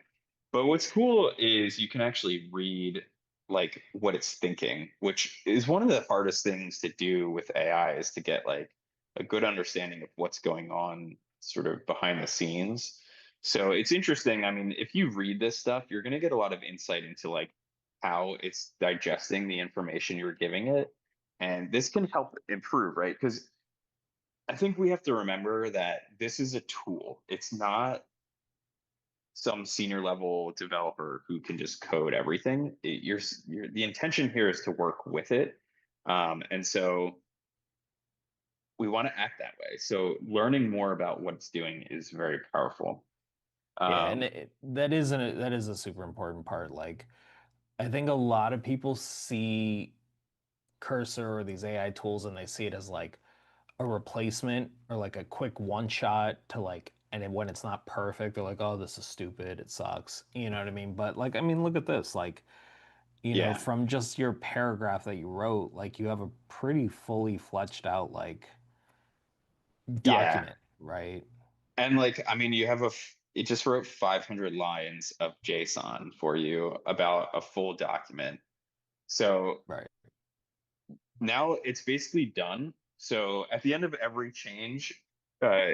But what's cool is you can actually read like what it's thinking, which is one of the hardest things to do with AI is to get like a good understanding of what's going on sort of behind the scenes. So it's interesting. I mean, if you read this stuff, you're going to get a lot of insight into like how it's digesting the information you're giving it. And this can help improve, right? Because I think we have to remember that this is a tool. It's not some senior level developer who can just code everything. The intention here is to work with it. And so we want to act that way. So learning more about what it's doing is very powerful. Yeah, and Um, that is a super important part. Like, I think a lot of people see Cursor or these AI tools and they see it as like a replacement or like a quick one shot to like, and then when it's not perfect, they're like, oh, this is stupid, it sucks. You know what I mean? But like, I mean, look at this. Like, you know, Yeah. from just your paragraph that you wrote, like you have a pretty fully fleshed out like Yeah. document, right? And like, I mean, you have it just wrote 500 lines of JSON for you about a full document. So Right. now it's basically done. So at the end of every change, uh,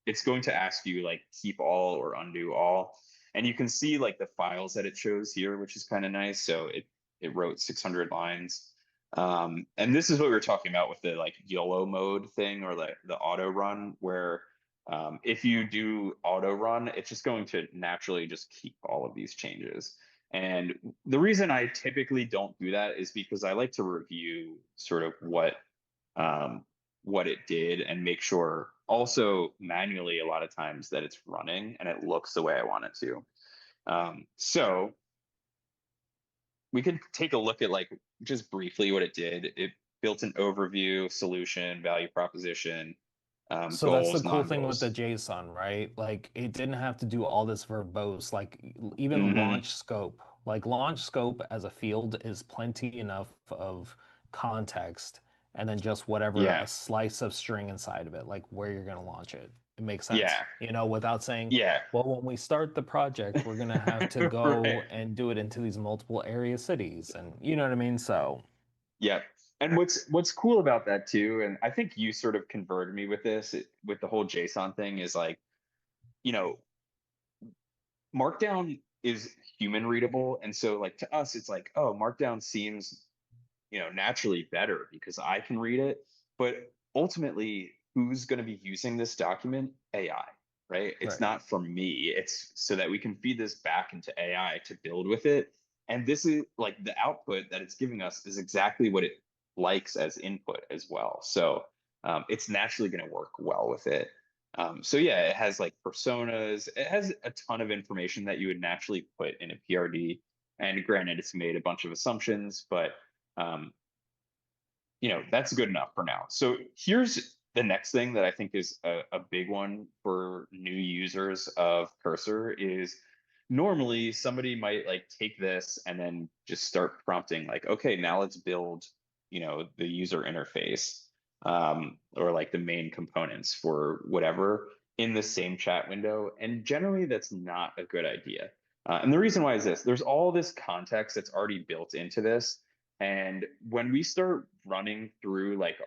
it's going to ask you like keep all or undo all. And you can see like the files that it shows here, which is kind of nice. So it wrote 600 lines. And this is what we were talking about with the like YOLO mode thing or like the auto run, where if you do auto run, it's just going to naturally just keep all of these changes. And the reason I typically don't do that is because I like to review sort of what it did and make sure also manually a lot of times that it's running and it looks the way I want it to. So we could take a look at like just briefly what it did. It built an overview, solution, value proposition, So that's the goals, cool thing with the non-goals. JSON, right? Like it didn't have to do all this verbose, like even Hmm. launch scope. Like launch scope as a field is plenty enough of context and then just whatever Yeah, a slice of string inside of it, like where you're going to launch it. It makes sense, yeah, you know, without saying, yeah. well, when we start the project, we're going to have to Right. go and do it into these multiple area cities. And you know what I mean? So, Yeah. And what's cool about that too, and I think you sort of converted me with this, with the whole JSON thing, is like, you know, Markdown is human readable. And so like to us, it's like, oh, Markdown seems, naturally better because I can read it. But ultimately, who's going to be using this document? AI, right? It's right. not from me. It's so that we can feed this back into AI to build with it. And this is like the output that it's giving us is exactly what it likes as input as well. So it's naturally going to work well with it. So yeah, it has like personas. It has a ton of information that you would naturally put in a PRD. And granted, it's made a bunch of assumptions, but um, that's good enough for now. So here's the next thing that I think is a big one for new users of Cursor is normally somebody might like take this and then just start prompting like, okay, now let's build, the user interface or like the main components for whatever in the same chat window. And generally that's not a good idea. And the reason why is this, there's all this context that's already built into this and when we start running through like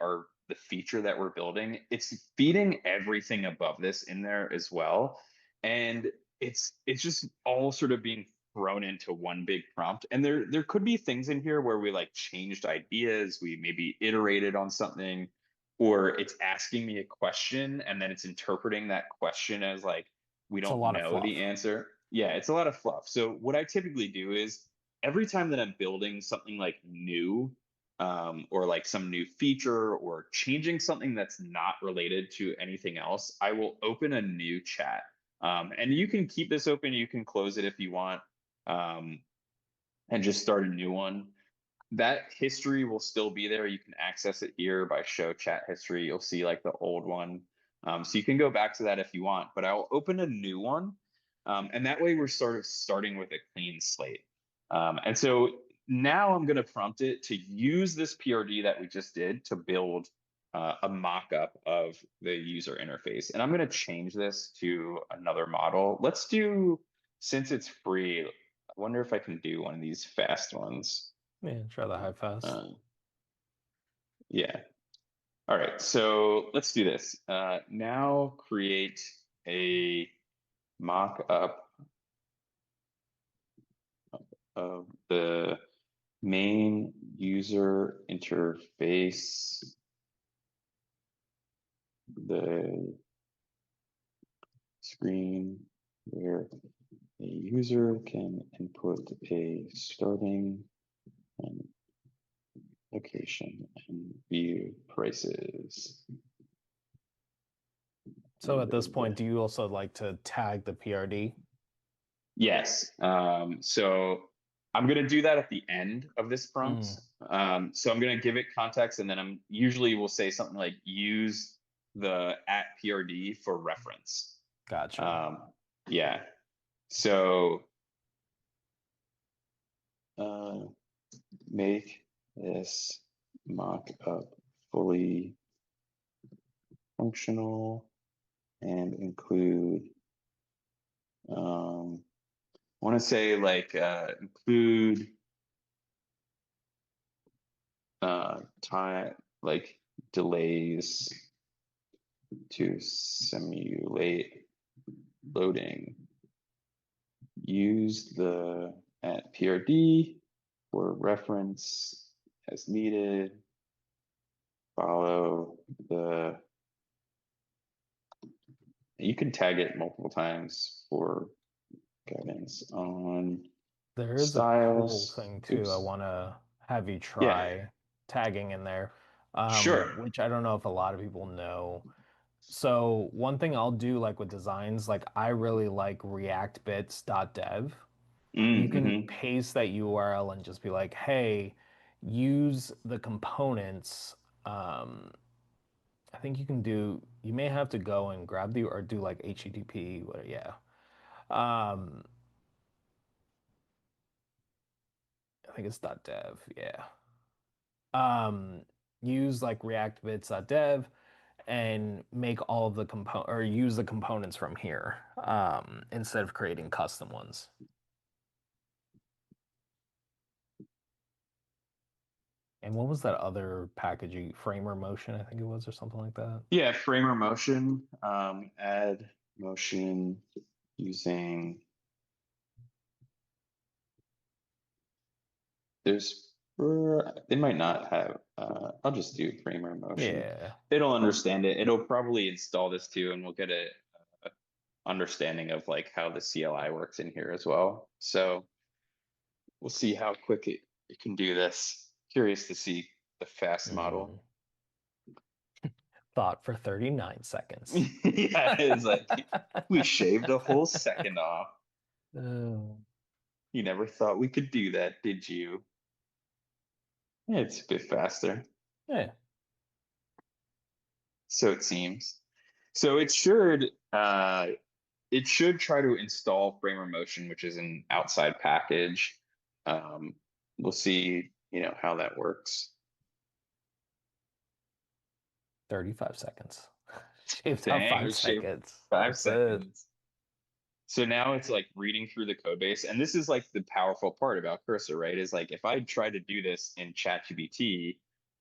the feature that we're building, it's feeding everything above this in there as well. And it's just all sort of being thrown into one big prompt. And there could be things in here where we like changed ideas, we maybe iterated on something, or it's asking me a question and then it's interpreting that question as like we It's a don't lot of know the fluff. answer. Yeah, it's a lot of fluff. So what I typically do is every time that I'm building something like new, or like some new feature or changing something that's not related to anything else, I will open a new chat. And you can keep this open, you can close it if you want, um, and just start a new one. That history will still be there. You can access it here by show chat history. You'll see like the old one. So you can go back to that if you want, but I'll open a new one. And that way we're sort of starting with a clean slate. And so now I'm going to prompt it to use this PRD that we just did to build a mock-up of the user interface. And I'm going to change this to another model. Let's do, since it's free, I wonder if I can do one of these fast ones. Yeah, try the high fast. Uh, yeah. All right. So let's do this. Now create a mock-up of the main user interface, the screen where a user can input a starting and location and view prices. So at this point, do you also like to tag the PRD? Yes. So I'm going to do that at the end of this prompt. Mm, So I'm going to give it context, and then I'm usually will say something like use the at PRD for reference. gotcha. Um, yeah. So uh, make this mock-up fully functional and include, I want to say like include time, like delays to simulate loading. Use the at PRD for reference as needed. Follow the, you can tag it multiple times for guidance on There is a cool styles. thing too. I Oops. want to have you Yeah, try tagging in there, sure. which I don't know if a lot of people know. So one thing I'll do like with designs, like I really like reactbits.dev. You can Mm-hmm. paste that URL and just be like, hey, use the components. Um, I think you can do, you may have to go and grab the, or do like HTTP, yeah. Um, I think it's .dev, yeah. Um, use like reactbits.dev and make all of the component or use the components from here instead of creating custom ones. And what was that other packaging framer motion, I think it was, or something like that? Yeah, framer motion, add motion using, there's, they might not have, I'll just do framer motion. Yeah. It'll understand it. It'll probably install this too, and we'll get a understanding of like how the CLI works in here as well. So we'll see how quick it can do this. Curious to see the fast model. Mm. Thought for 39 seconds. Yeah, it's like we shaved a whole second off. Oh. You never thought we could do that, did you? Yeah, it's a bit faster. Yeah. So it seems. So it should try to install Framer Motion, which is an outside package. Um, we'll see, how that works. 35 seconds. Shaved out Dang, we five shaved seconds. 5 seconds. That's So now it's like reading through the code base. And this is like the powerful part about Cursor, right? Is like if I try to do this in ChatGPT,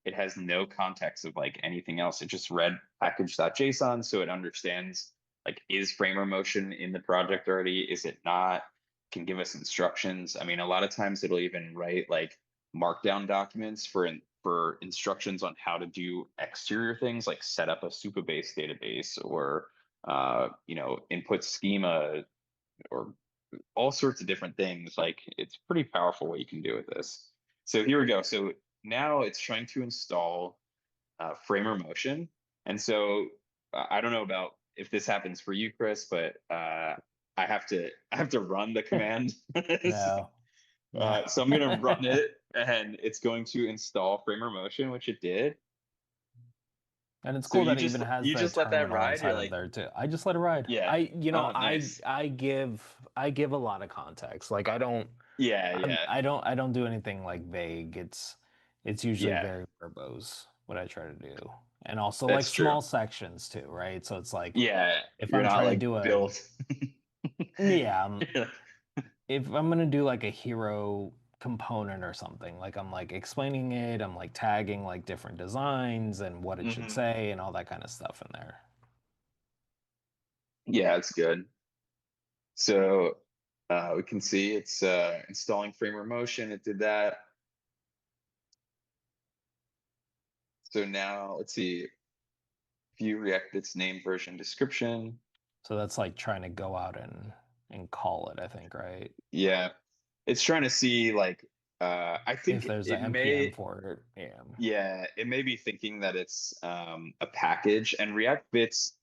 it has no context of like anything else. It just read package.json. So it understands like, is framer motion in the project already? Is it not? Can give us instructions. I mean, a lot of times it'll even write like markdown documents for instructions on how to do exterior things like set up a Supabase database or input schema or all sorts of different things. Like it's pretty powerful what you can do with this. So here we go. So now it's trying to install Framer Motion. And so I don't know about if this happens for you, Chris, but I have to run the command. no. No. So I'm gonna run it, and it's going to install Framer Motion, which it did. And it's So cool you that it just even has you the just let that terminal ride. You're inside of like, there too. I just let it ride. yeah, I oh, nice. I give a lot of context. Like Yeah, yeah, I don't do anything like vague. It's usually yeah. very verbose what I try to do. And also like That's true. small sections too, right? So it's like Yeah, if you're I'm not trying to like do a built. yeah, Yeah. if I'm gonna do like a hero component or something, like I'm like explaining it, I'm like tagging like different designs and what it should Mhm. say and all that kind of stuff in there. Yeah, it's good. So we can see it's installing Framer Motion. It did that. So now let's see, view React its name version description. So that's like trying to go out and call it, I think, right? Yeah, it's trying to see like I If think there's it an NPM may, for it, yeah. yeah, it may be thinking that it's a package, and React Bits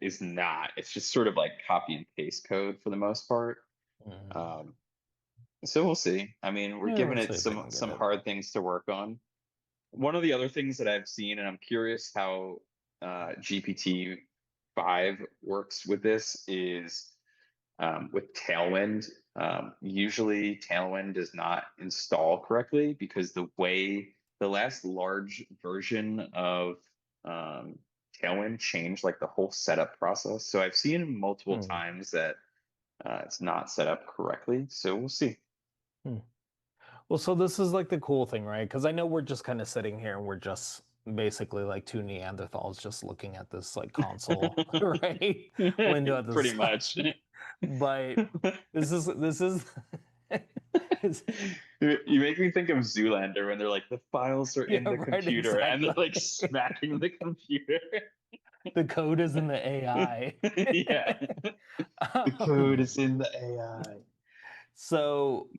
is not. It's just sort of like copy and paste code for the most part. Mhm. Um, so we'll see. I mean, we're Yeah, giving we'll it see if we some can get some it. hard things to work on. One of the other things that I've seen, and I'm curious how GPT-5 works with this, is with Tailwind. Usually Tailwind does not install correctly because the last large version of um, Tailwind changed like the whole setup process. So I've seen multiple Hmm. times that it's not set up correctly. So we'll see. Hmm. Well, so this is like the cool thing, right? Because I know we're just kind of sitting here and we're just basically like two Neanderthals just looking at this like console, right? Window at the Pretty much. sun. But this is it's, You make me think of Zoolander when they're like, the files are yeah, in the right, computer and they're exactly. like smacking the computer. The code is in the AI. Yeah. The code Um, is in the AI. so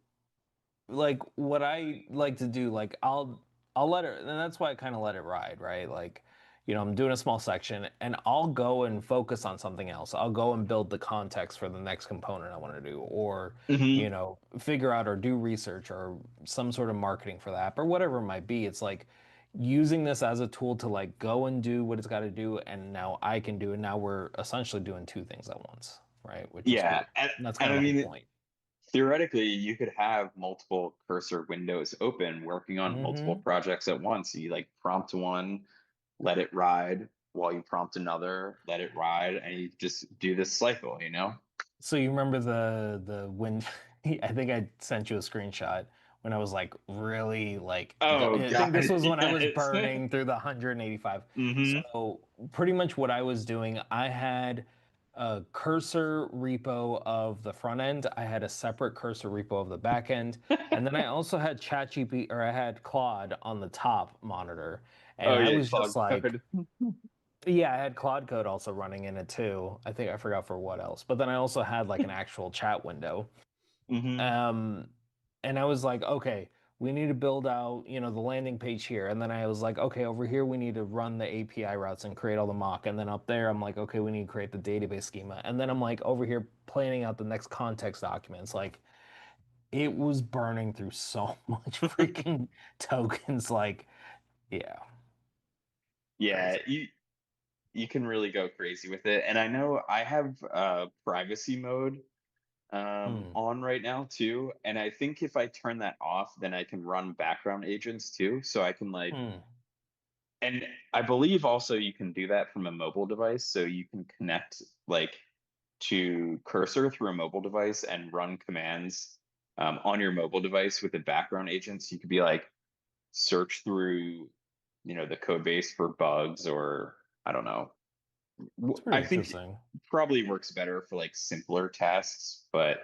like what I like to do, like I'll let it, and that's why I kind of let it ride, right? Like, I'm doing a small section and I'll go and focus on something else. I'll go and build the context for the next component I want to do, or, Hmm. figure out or do research or some sort of marketing for the app or whatever it might be. It's like using this as a tool to like go and do what it's got to do, and now I can do it. Now we're essentially doing two things at once, right? Which is Yeah. cool. And that's kind And of I the whole mean, point. theoretically, you could have multiple cursor windows open working on multiple Hmm. projects at once. You like prompt one, let it ride while you prompt another, let it ride, and you just do this cycle, you know? So you remember the when I think I sent you a screenshot when I was like really like Oh I think this God, was when I was yes. burning through the 185. Hmm. So pretty much what I was doing, I had a cursor repo of the front end, I had a separate cursor repo of the back end, and then I also had ChatGPT or I had Claude on the top monitor. And Oh I yeah, was cloud just like, code. yeah, I had Claude Code also running in it too. I think I forgot for what else. But then I also had like an actual chat window. Hmm. Um, and I was like, okay, we need to build out, the landing page here. And then I was like, okay, over here we need to run the API routes and create all the mock. And then up there, I'm like, okay, we need to create the database schema. And then I'm like over here planning out the next context documents. Like it was burning through so much freaking tokens. Like, yeah, Yeah, crazy. you can really go crazy with it. And I know I have privacy mode Hmm. on right now too. And I think if I turn that off, then I can run background agents too. So I can like, Hmm. and I believe also you can do that from a mobile device. So you can connect like to Cursor through a mobile device and run commands on your mobile device with the background agents. You could be like search through, the code base for bugs or I don't know. It's pretty I think interesting. probably works better for like simpler tasks, but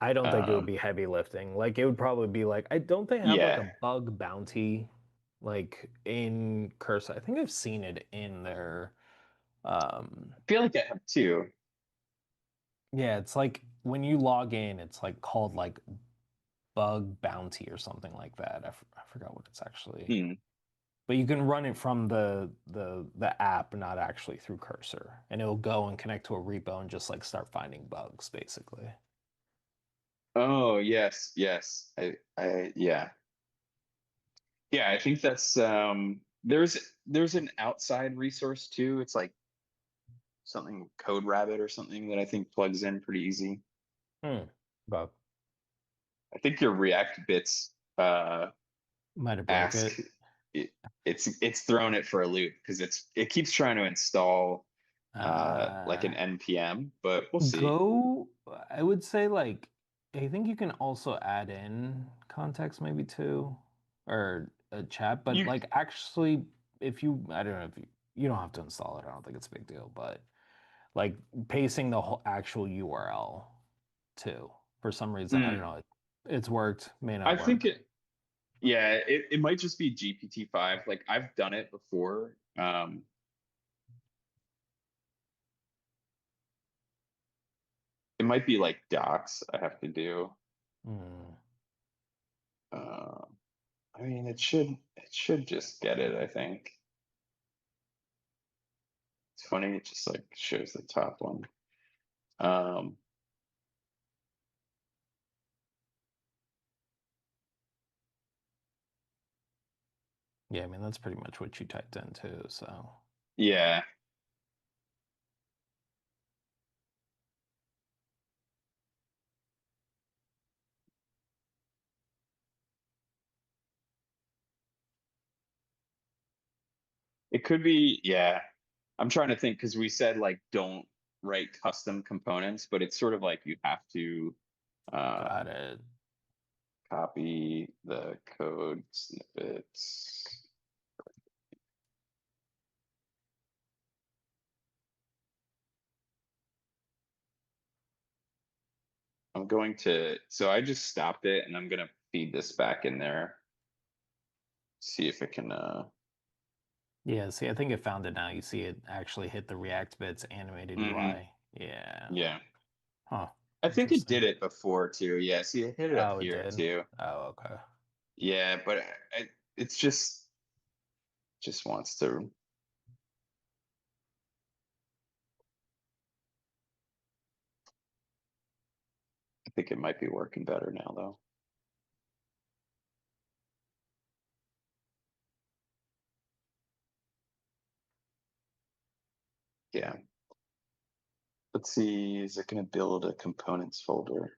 I don't think it would um, be heavy lifting. Like it would probably be like I don't they have like yeah, a bug bounty like in Cursor? I think I've seen it in their um I feel like I have two. yeah, it's like when you log in, it's like called like bug bounty or something like that. I forgot what it's actually. Hmm. But you can run it from the app, not actually through Cursor. And it'll go and connect to a repo and just like start finding bugs basically. Oh yes, yes. Yeah. Yeah, I think that's there's an outside resource too. It's like something Code Rabbit or something that I think plugs in pretty easy. Hmm. But I think your React bits might have broke ask it. it, it's thrown it for a loop because it keeps trying to install like Uh an npm, but we'll see. Go, I would say like I think you can also add in context maybe too, or a chat, but You like actually if you I don't know if you don't have to install it, I don't think it's a big deal, but like pasting the whole actual URL too. For some reason, I don't mm, know, it's worked, may not I think work. it might just be GPT-5. Like I've done it before. It might be like docs I have to do. Hmm. Uh, I mean, it should just get it, I think. It's funny, it just like shows the top one. Um, Yeah, I mean that's pretty much what you typed in too, so yeah. It could be, yeah. I'm trying to think because we said like don't write custom components, but it's sort of like you have to uh, Got it. copy the code snippets. I'm going to, so I just stopped it and I'm going to feed this back in there. See if it can, Yeah, see, I think it found it now. You see it actually hit the React bits animated mhm, UI. Yeah. yeah. Huh. I think it did Interesting. it before too. Yeah, see, it hit it up Oh, it here did. too. Oh, okay. Yeah, but it's just wants to. I think it might be working better now though. Yeah. Let's see, is it going to build a components folder?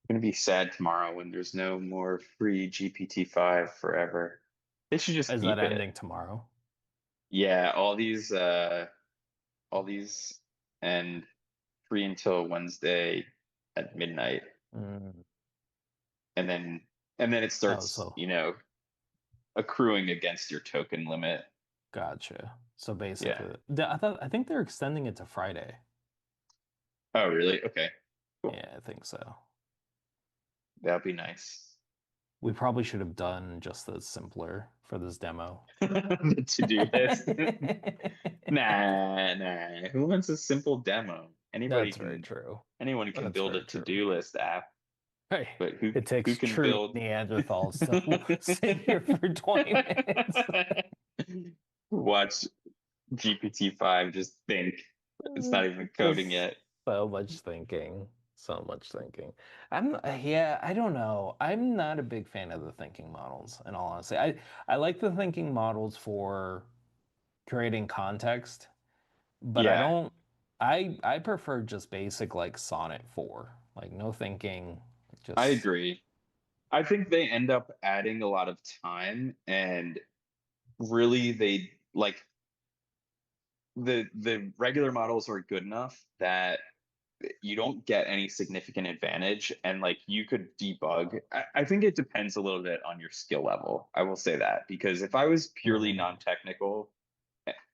I'm going to be sad tomorrow when there's no more free GPT-5 forever. They should just Is that keep it. ending tomorrow? Yeah, all these and free until Wednesday at midnight. Mm. And then and then it Oh, starts, so accruing against your token limit. gotcha. So Yeah. basically, I think they're extending it to Friday. Oh, really? Okay. Cool. Yeah, I think so. That'd be nice. We probably should have done just the simpler for this demo. The to-do list. Nah. Who wants a simple demo? That's very true. Anyone can That's build a very true. to-do list app, Hey, but it who takes can true build Neanderthals to sit here for 20 minutes. watch GPT-5 just think. It's not even coding Just yet. so much thinking. So much thinking. Yeah, I don't know. I'm not a big fan of the thinking models, in all honesty. I like the thinking models for creating context, but I Yeah, don't I prefer just basic like Sonnet 4. Like no thinking, I just agree. I think they end up adding a lot of time and really they like the regular models are good enough that you don't get any significant advantage and like you could debug. I think it depends a little bit on your skill level. I will say that because if I was purely Mhm. non-technical,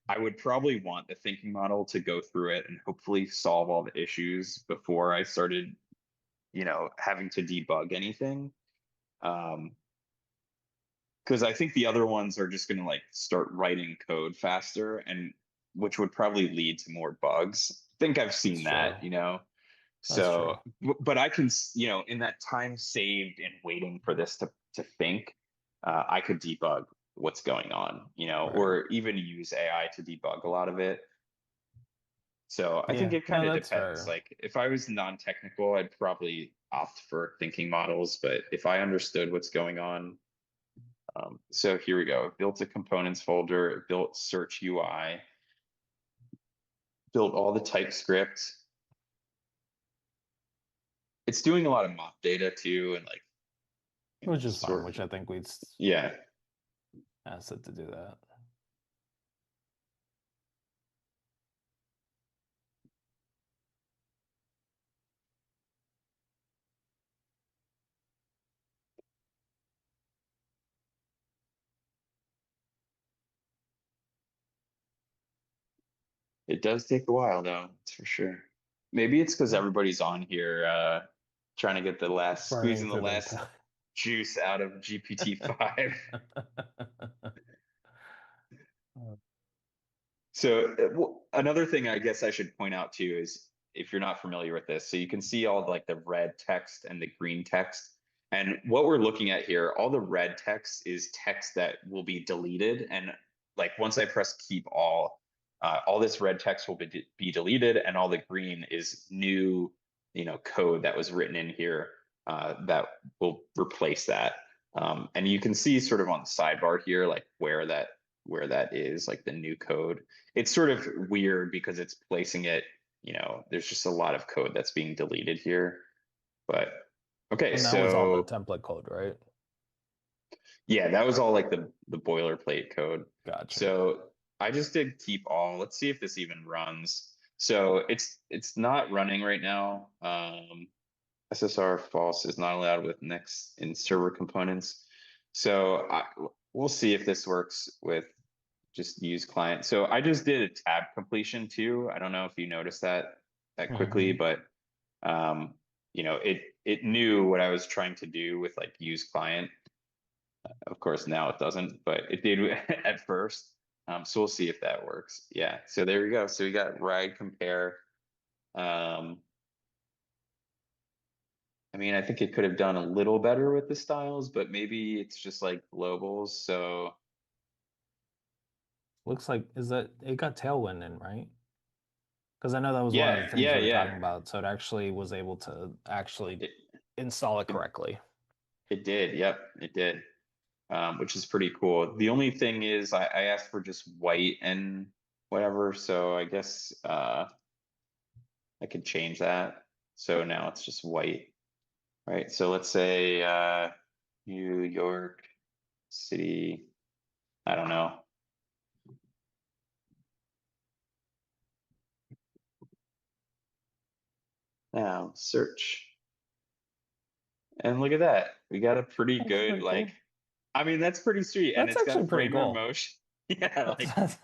I would probably want the thinking model to go through it and hopefully solve all the issues before I started, having to debug anything. Um, because I think the other ones are just going to like start writing code faster and which would probably lead to more bugs. I think I've That's seen that, true. That's So, true. but I can, in that time saved in waiting for this to think, I could debug what's going on, Right. or even use AI to debug a lot of it. So I think Yeah. it kind No, of that's depends. fair. Like if I was non-technical, I'd probably opt for thinking models, but if I understood what's going on, so here we go. Built a components folder, built search UI, built all the TypeScript. It's doing a lot of mop data too, and like, Which is fine, sort which I think we'd yeah. ask it to do that. It does take a while though, that's for sure. Maybe it's because everybody's on here trying to get Burning squeezing the through their last juice out of GPT-5. So another thing I guess I should point out too is if you're not familiar with this, so you can see all like the red text and the green text. And what we're looking at here, all the red text is text that will be deleted. And like once I press keep all this red text will be deleted, and all the green is new, code that was written in here that will replace that. And you can see sort of on the sidebar here, like where that where that is, like the new code. It's sort of weird because it's placing it, there's just a lot of code that's being deleted here. But okay, And that was all the so template code, right? yeah, that was all like the boilerplate code. Gotcha. So I just did keep all. Let's see if this even runs. So it's not running right now. SSR false is not allowed with next in server components. So we'll see if this works with just use client. So I just did a tab completion too. I don't know if you noticed that quickly, but it knew what I was trying to do with like use client. Of course, now it doesn't, but it did at first. So we'll see if that works. Yeah. So there we go. So we got ride compare. I mean, I think it could have done a little better with the styles, but maybe it's just like globals. So Looks like is that it got Tailwind in, right? Because I know that was one of yeah, the things yeah, we were yeah. talking about. So it actually was able to actually It install it it, correctly. it did. Yep, it did. Which is pretty cool. The only thing is I asked for just white and whatever, so I guess I could change that. So now it's just white. Right. So let's say New York City. I don't know. Now search. And look at that. We got a pretty That's good, pretty like, cool. I mean, that's pretty sweet. And That's it's actually got pretty framer cool. motion. Yeah, like That's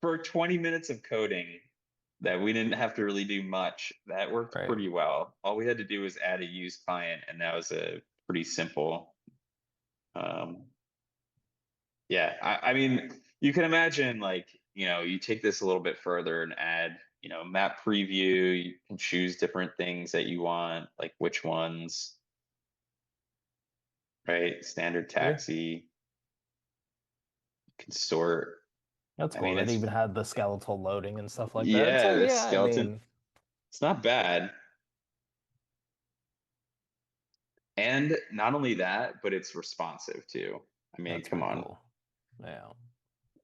for 20 minutes of coding that we didn't have to really do much, that worked right. pretty well. All we had to do was add a use client, and that was a pretty simple. Um, yeah, I mean, you can imagine like, you take this a little bit further and add, map preview. You can choose different things that you want, like which ones, right? Standard Yeah, taxi, can sort. that's I cool. mean, It even had the skeletal loading and stuff like that. yeah, So the yeah, I skeleton, mean, it's not bad. And not only that, but it's responsive too. I mean, that's come pretty on. cool. Yeah.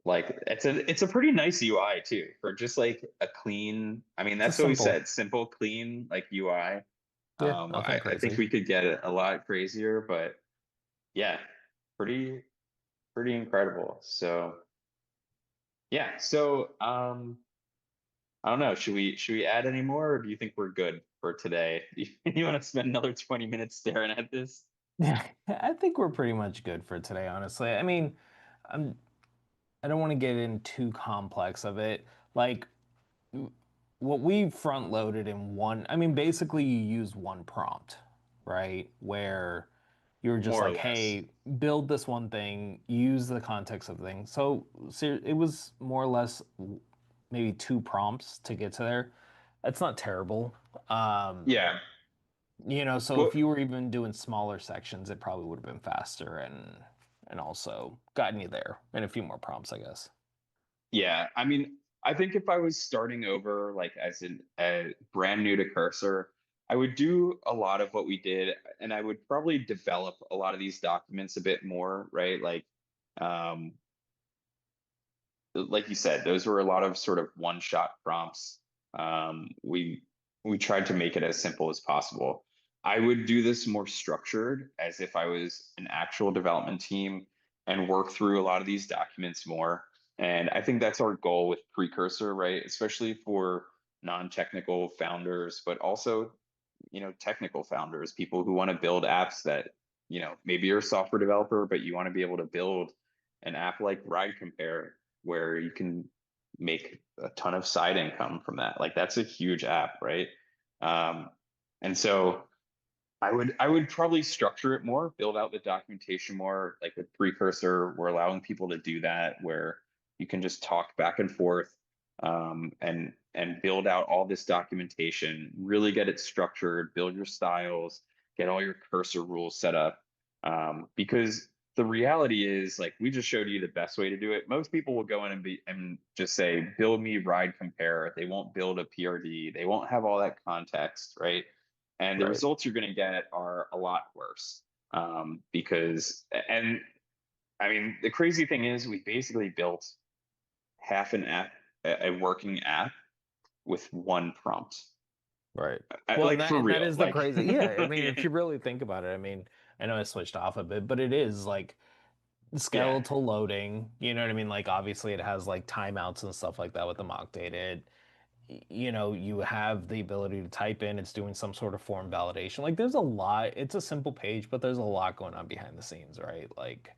Like it's a pretty nice UI too for just like a clean. I mean, It's a that's what we simple. said, simple, clean, like UI. Yeah, I, nothing I think crazy. we could get it a lot crazier, but yeah, pretty pretty incredible. So yeah, so I don't know. Should we add any more, or do you think we're good for today? You want to spend another 20 minutes staring at this? Yeah, I think we're pretty much good for today, honestly. I mean, I'm I don't want to get in too complex of it. Like what we front loaded in one, I mean, basically you use one prompt, right? Where you're just More or like, less. hey, build this one thing, use the context of the thing. So it was more or less maybe two prompts to get to there. That's not terrible. Um, Yeah. so Well, if you were even doing smaller sections, it probably would have been faster and also gotten you there and a few more prompts, I guess. yeah. I mean, I think if I was starting over, like as a brand new to Cursor, I would do a lot of what we did, and I would probably develop a lot of these documents a bit more, right? Um, like you said, those were a lot of sort of one-shot prompts. We tried to make it as simple as possible. I would do this more structured, as if I was an actual development team, and work through a lot of these documents more. And I think that's our goal with Precursor, right? Especially for non-technical founders, but also, technical founders, people who want to build apps that, maybe you're a software developer, but you want to be able to build an app like Ride Compare where you can make a ton of side income from that. Like that's a huge app, right? Um, and so I would probably structure it more, build out the documentation more. Like with Precursor, we're allowing people to do that where you can just talk back and forth, and build out all this documentation, really get it structured, build your styles, get all your cursor rules set up. Because the reality is, like we just showed you the best way to do it. Most people will go in and just say, build me ride compare. They won't build a PRD. They won't have all that context, right? And the Right. results you're going to get are a lot worse, because and I mean, the crazy thing is we basically built half an app, a working app with one prompt. Right. Well, Like for and that real. is the Like crazy. Yeah, I mean, if you really think about it, I mean, I know I switched off a bit, but it is like yeah. skeletal loading. You know what I mean? Like obviously it has like timeouts and stuff like that with the mock data. You have the ability to type in, it's doing some sort of form validation. Like there's a lot. It's a simple page, but there's a lot going on behind the scenes, right? Like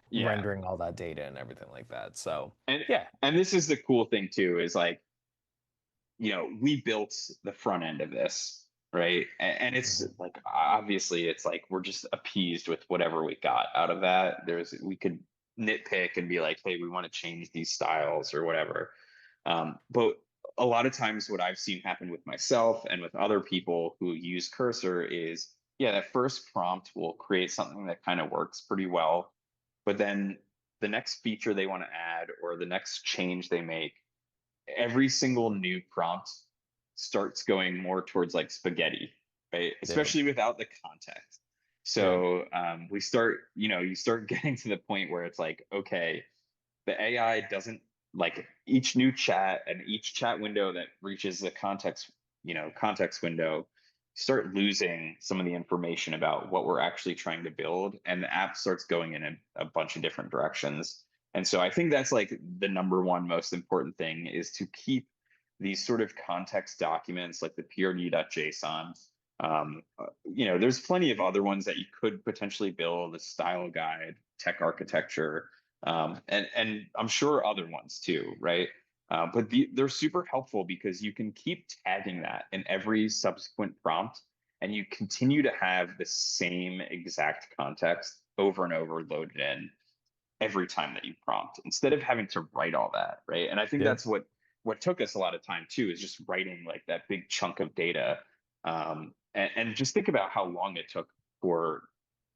Yeah. rendering all that data and everything like that. So, And yeah. and this is the cool thing too, is like, we built the front end of this, right? And it's Mhm. like obviously it's like we're just appeased with whatever we got out of that. We could nitpick and be like, hey, we want to change these styles or whatever. But a lot of times, what I've seen happen with myself and with other people who use Cursor is, yeah, that first prompt will create something that kind of works pretty well, but then the next feature they want to add or the next change they make, every single new prompt starts going more towards like spaghetti, right? Yeah. Especially without the context. Yeah. So we start, you start getting to the point where it's like, okay, the AI doesn't like each new chat and each chat window that reaches the context window, start losing some of the information about what we're actually trying to build. And the app starts going in a bunch of different directions. And so I think that's like the number one most important thing is to keep these sort of context documents like the prd.json. There's plenty of other ones that you could potentially build, a style guide, tech architecture, and I'm sure other ones too, right? But they're super helpful because you can keep tagging that in every subsequent prompt, and you continue to have the same exact context over and over loaded in every time that you prompt, instead of having to write all that, right? And I think Yeah. that's what took us a lot of time too, is just writing like that big chunk of data, and just think about how long it took for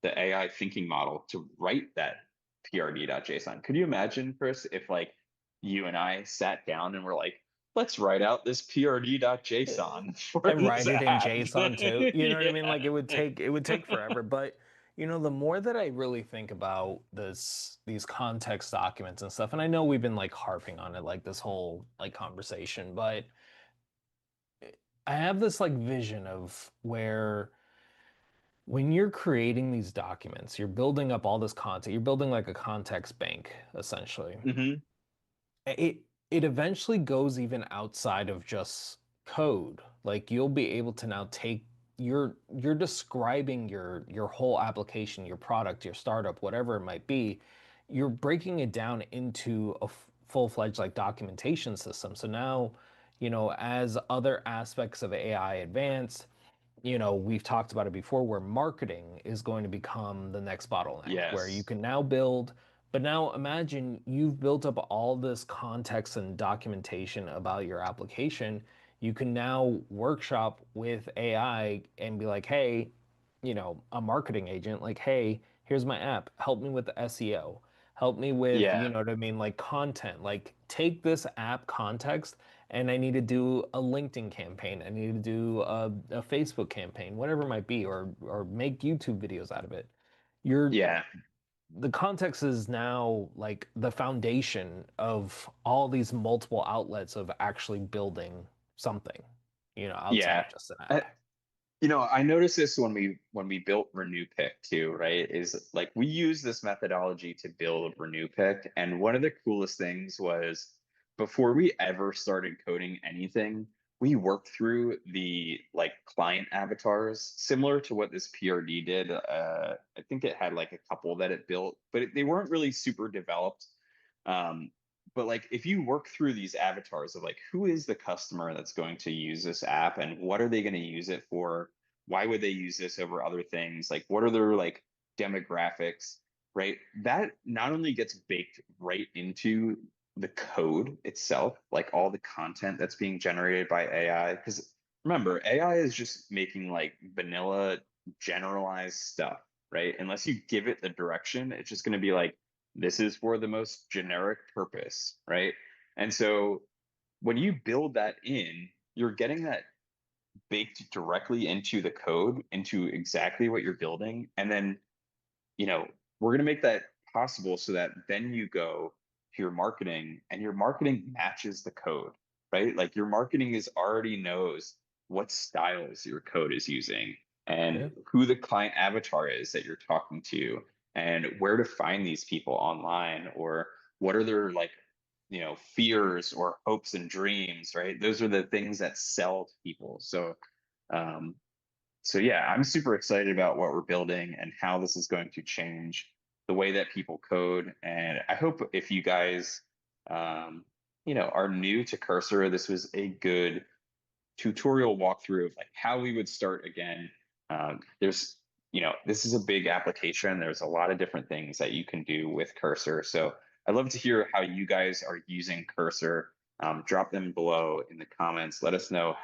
the AI thinking model to write that prd.json. Could you imagine, Chris, if like you and I sat down and were like, let's write out this prd.json for And this write it in app? JSON too. You know what I mean? Like Yeah. it would take forever. But the more that I really think about these context documents and stuff, and I know we've been like harping on it like this whole like conversation, but I have this like vision of where when you're creating these documents, you're building up all this content, you're building like a context bank essentially. Hmm. It eventually goes even outside of just code. Like you'll be able to now take you're describing your whole application, your product, your startup, whatever it might be. You're breaking it down into a full-fledged like documentation system. So now, as other aspects of AI advance, we've talked about it before where marketing is going to become the next bottleneck, where you Yes. can now build, but now imagine you've built up all this context and documentation about your application. You can now workshop with AI and be like, hey, a marketing agent, like, hey, here's my app. Help me with the SEO. Help me with, you Yeah. know what I mean, like content. Like, take this app context and I need to do a LinkedIn campaign. I need to do a Facebook campaign, whatever it might be, or make YouTube videos out of it. You're Yeah. The context is now like the foundation of all these multiple outlets of actually building something, outside Yeah. of just an Uh, app. I noticed this when we built Renew Pick too, right? Is like we use this methodology to build Renew Pick, and one of the coolest things was before we ever started coding anything, we worked through the like client avatars, similar to what this PRD did. I think it had like a couple that it built, but they weren't really super developed. Um, but like if you work through these avatars of like who is the customer that's going to use this app and what are they going to use it for, why would they use this over other things, like what are their like demographics, right? That not only gets baked right into the code itself, like all the content that's being generated by AI, because remember, AI is just making like vanilla generalized stuff, right? Unless you give it the direction, it's just going to be like, this is for the most generic purpose, right? And so when you build that in, you're getting that baked directly into the code, into exactly what you're building. And then, we're going to make that possible so that then you go to your marketing and your marketing matches the code, right? Like your marketing is already knows what styles your code is using and Yeah. who the client avatar is that you're talking to and where to find these people online or what are their like fears or hopes and dreams, right? Those are the things that sell to people. Um, so yeah, I'm super excited about what we're building and how this is going to change the way that people code. And I hope if you guys, um, are new to Cursor, this was a good tutorial walkthrough of like how we would start again. There's, this is a big application. There's a lot of different things that you can do with Cursor. So I'd love to hear how you guys are using Cursor. Drop them below in the comments. Let us know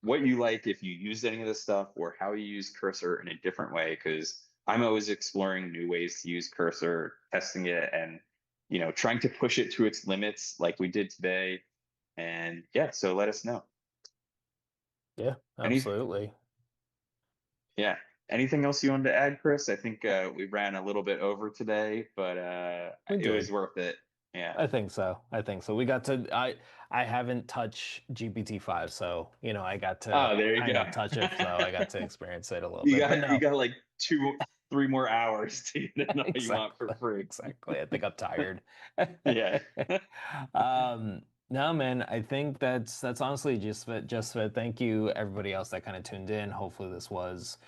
what you like if you used any of this stuff or how you use Cursor in a different way. Because I'm always exploring new ways to use Cursor, testing it, and trying to push it to its limits, like we did today. And yeah, so let us know. Yeah, Any absolutely. Yeah. Anything else you wanted to add, Chris? I think we ran a little bit over today, but We it was did. worth it. Yeah. I think so. I think so. We got to I haven't touched GPT-5, so I got to Oh, there you kind go. of touch it, so I got to experience it a little You bit. But got you no, got like 3 more hours to get all you want for exactly. free. Exactly. I think I'm tired. Yeah. No, man, I think that's honestly just thank you everybody else that kind of tuned in. Hopefully this was,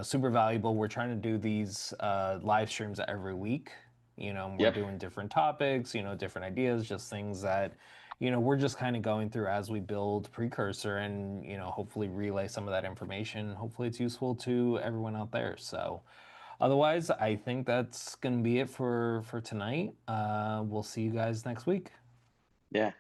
super valuable. We're trying to do these live streams every week. And we're Yep. doing different topics, different ideas, just things that, we're just kind of going through as we build Precursor and, hopefully relay some of that information. Hopefully it's useful to everyone out there. So otherwise, I think that's gonna be it for tonight. We'll see you guys next week. Yeah.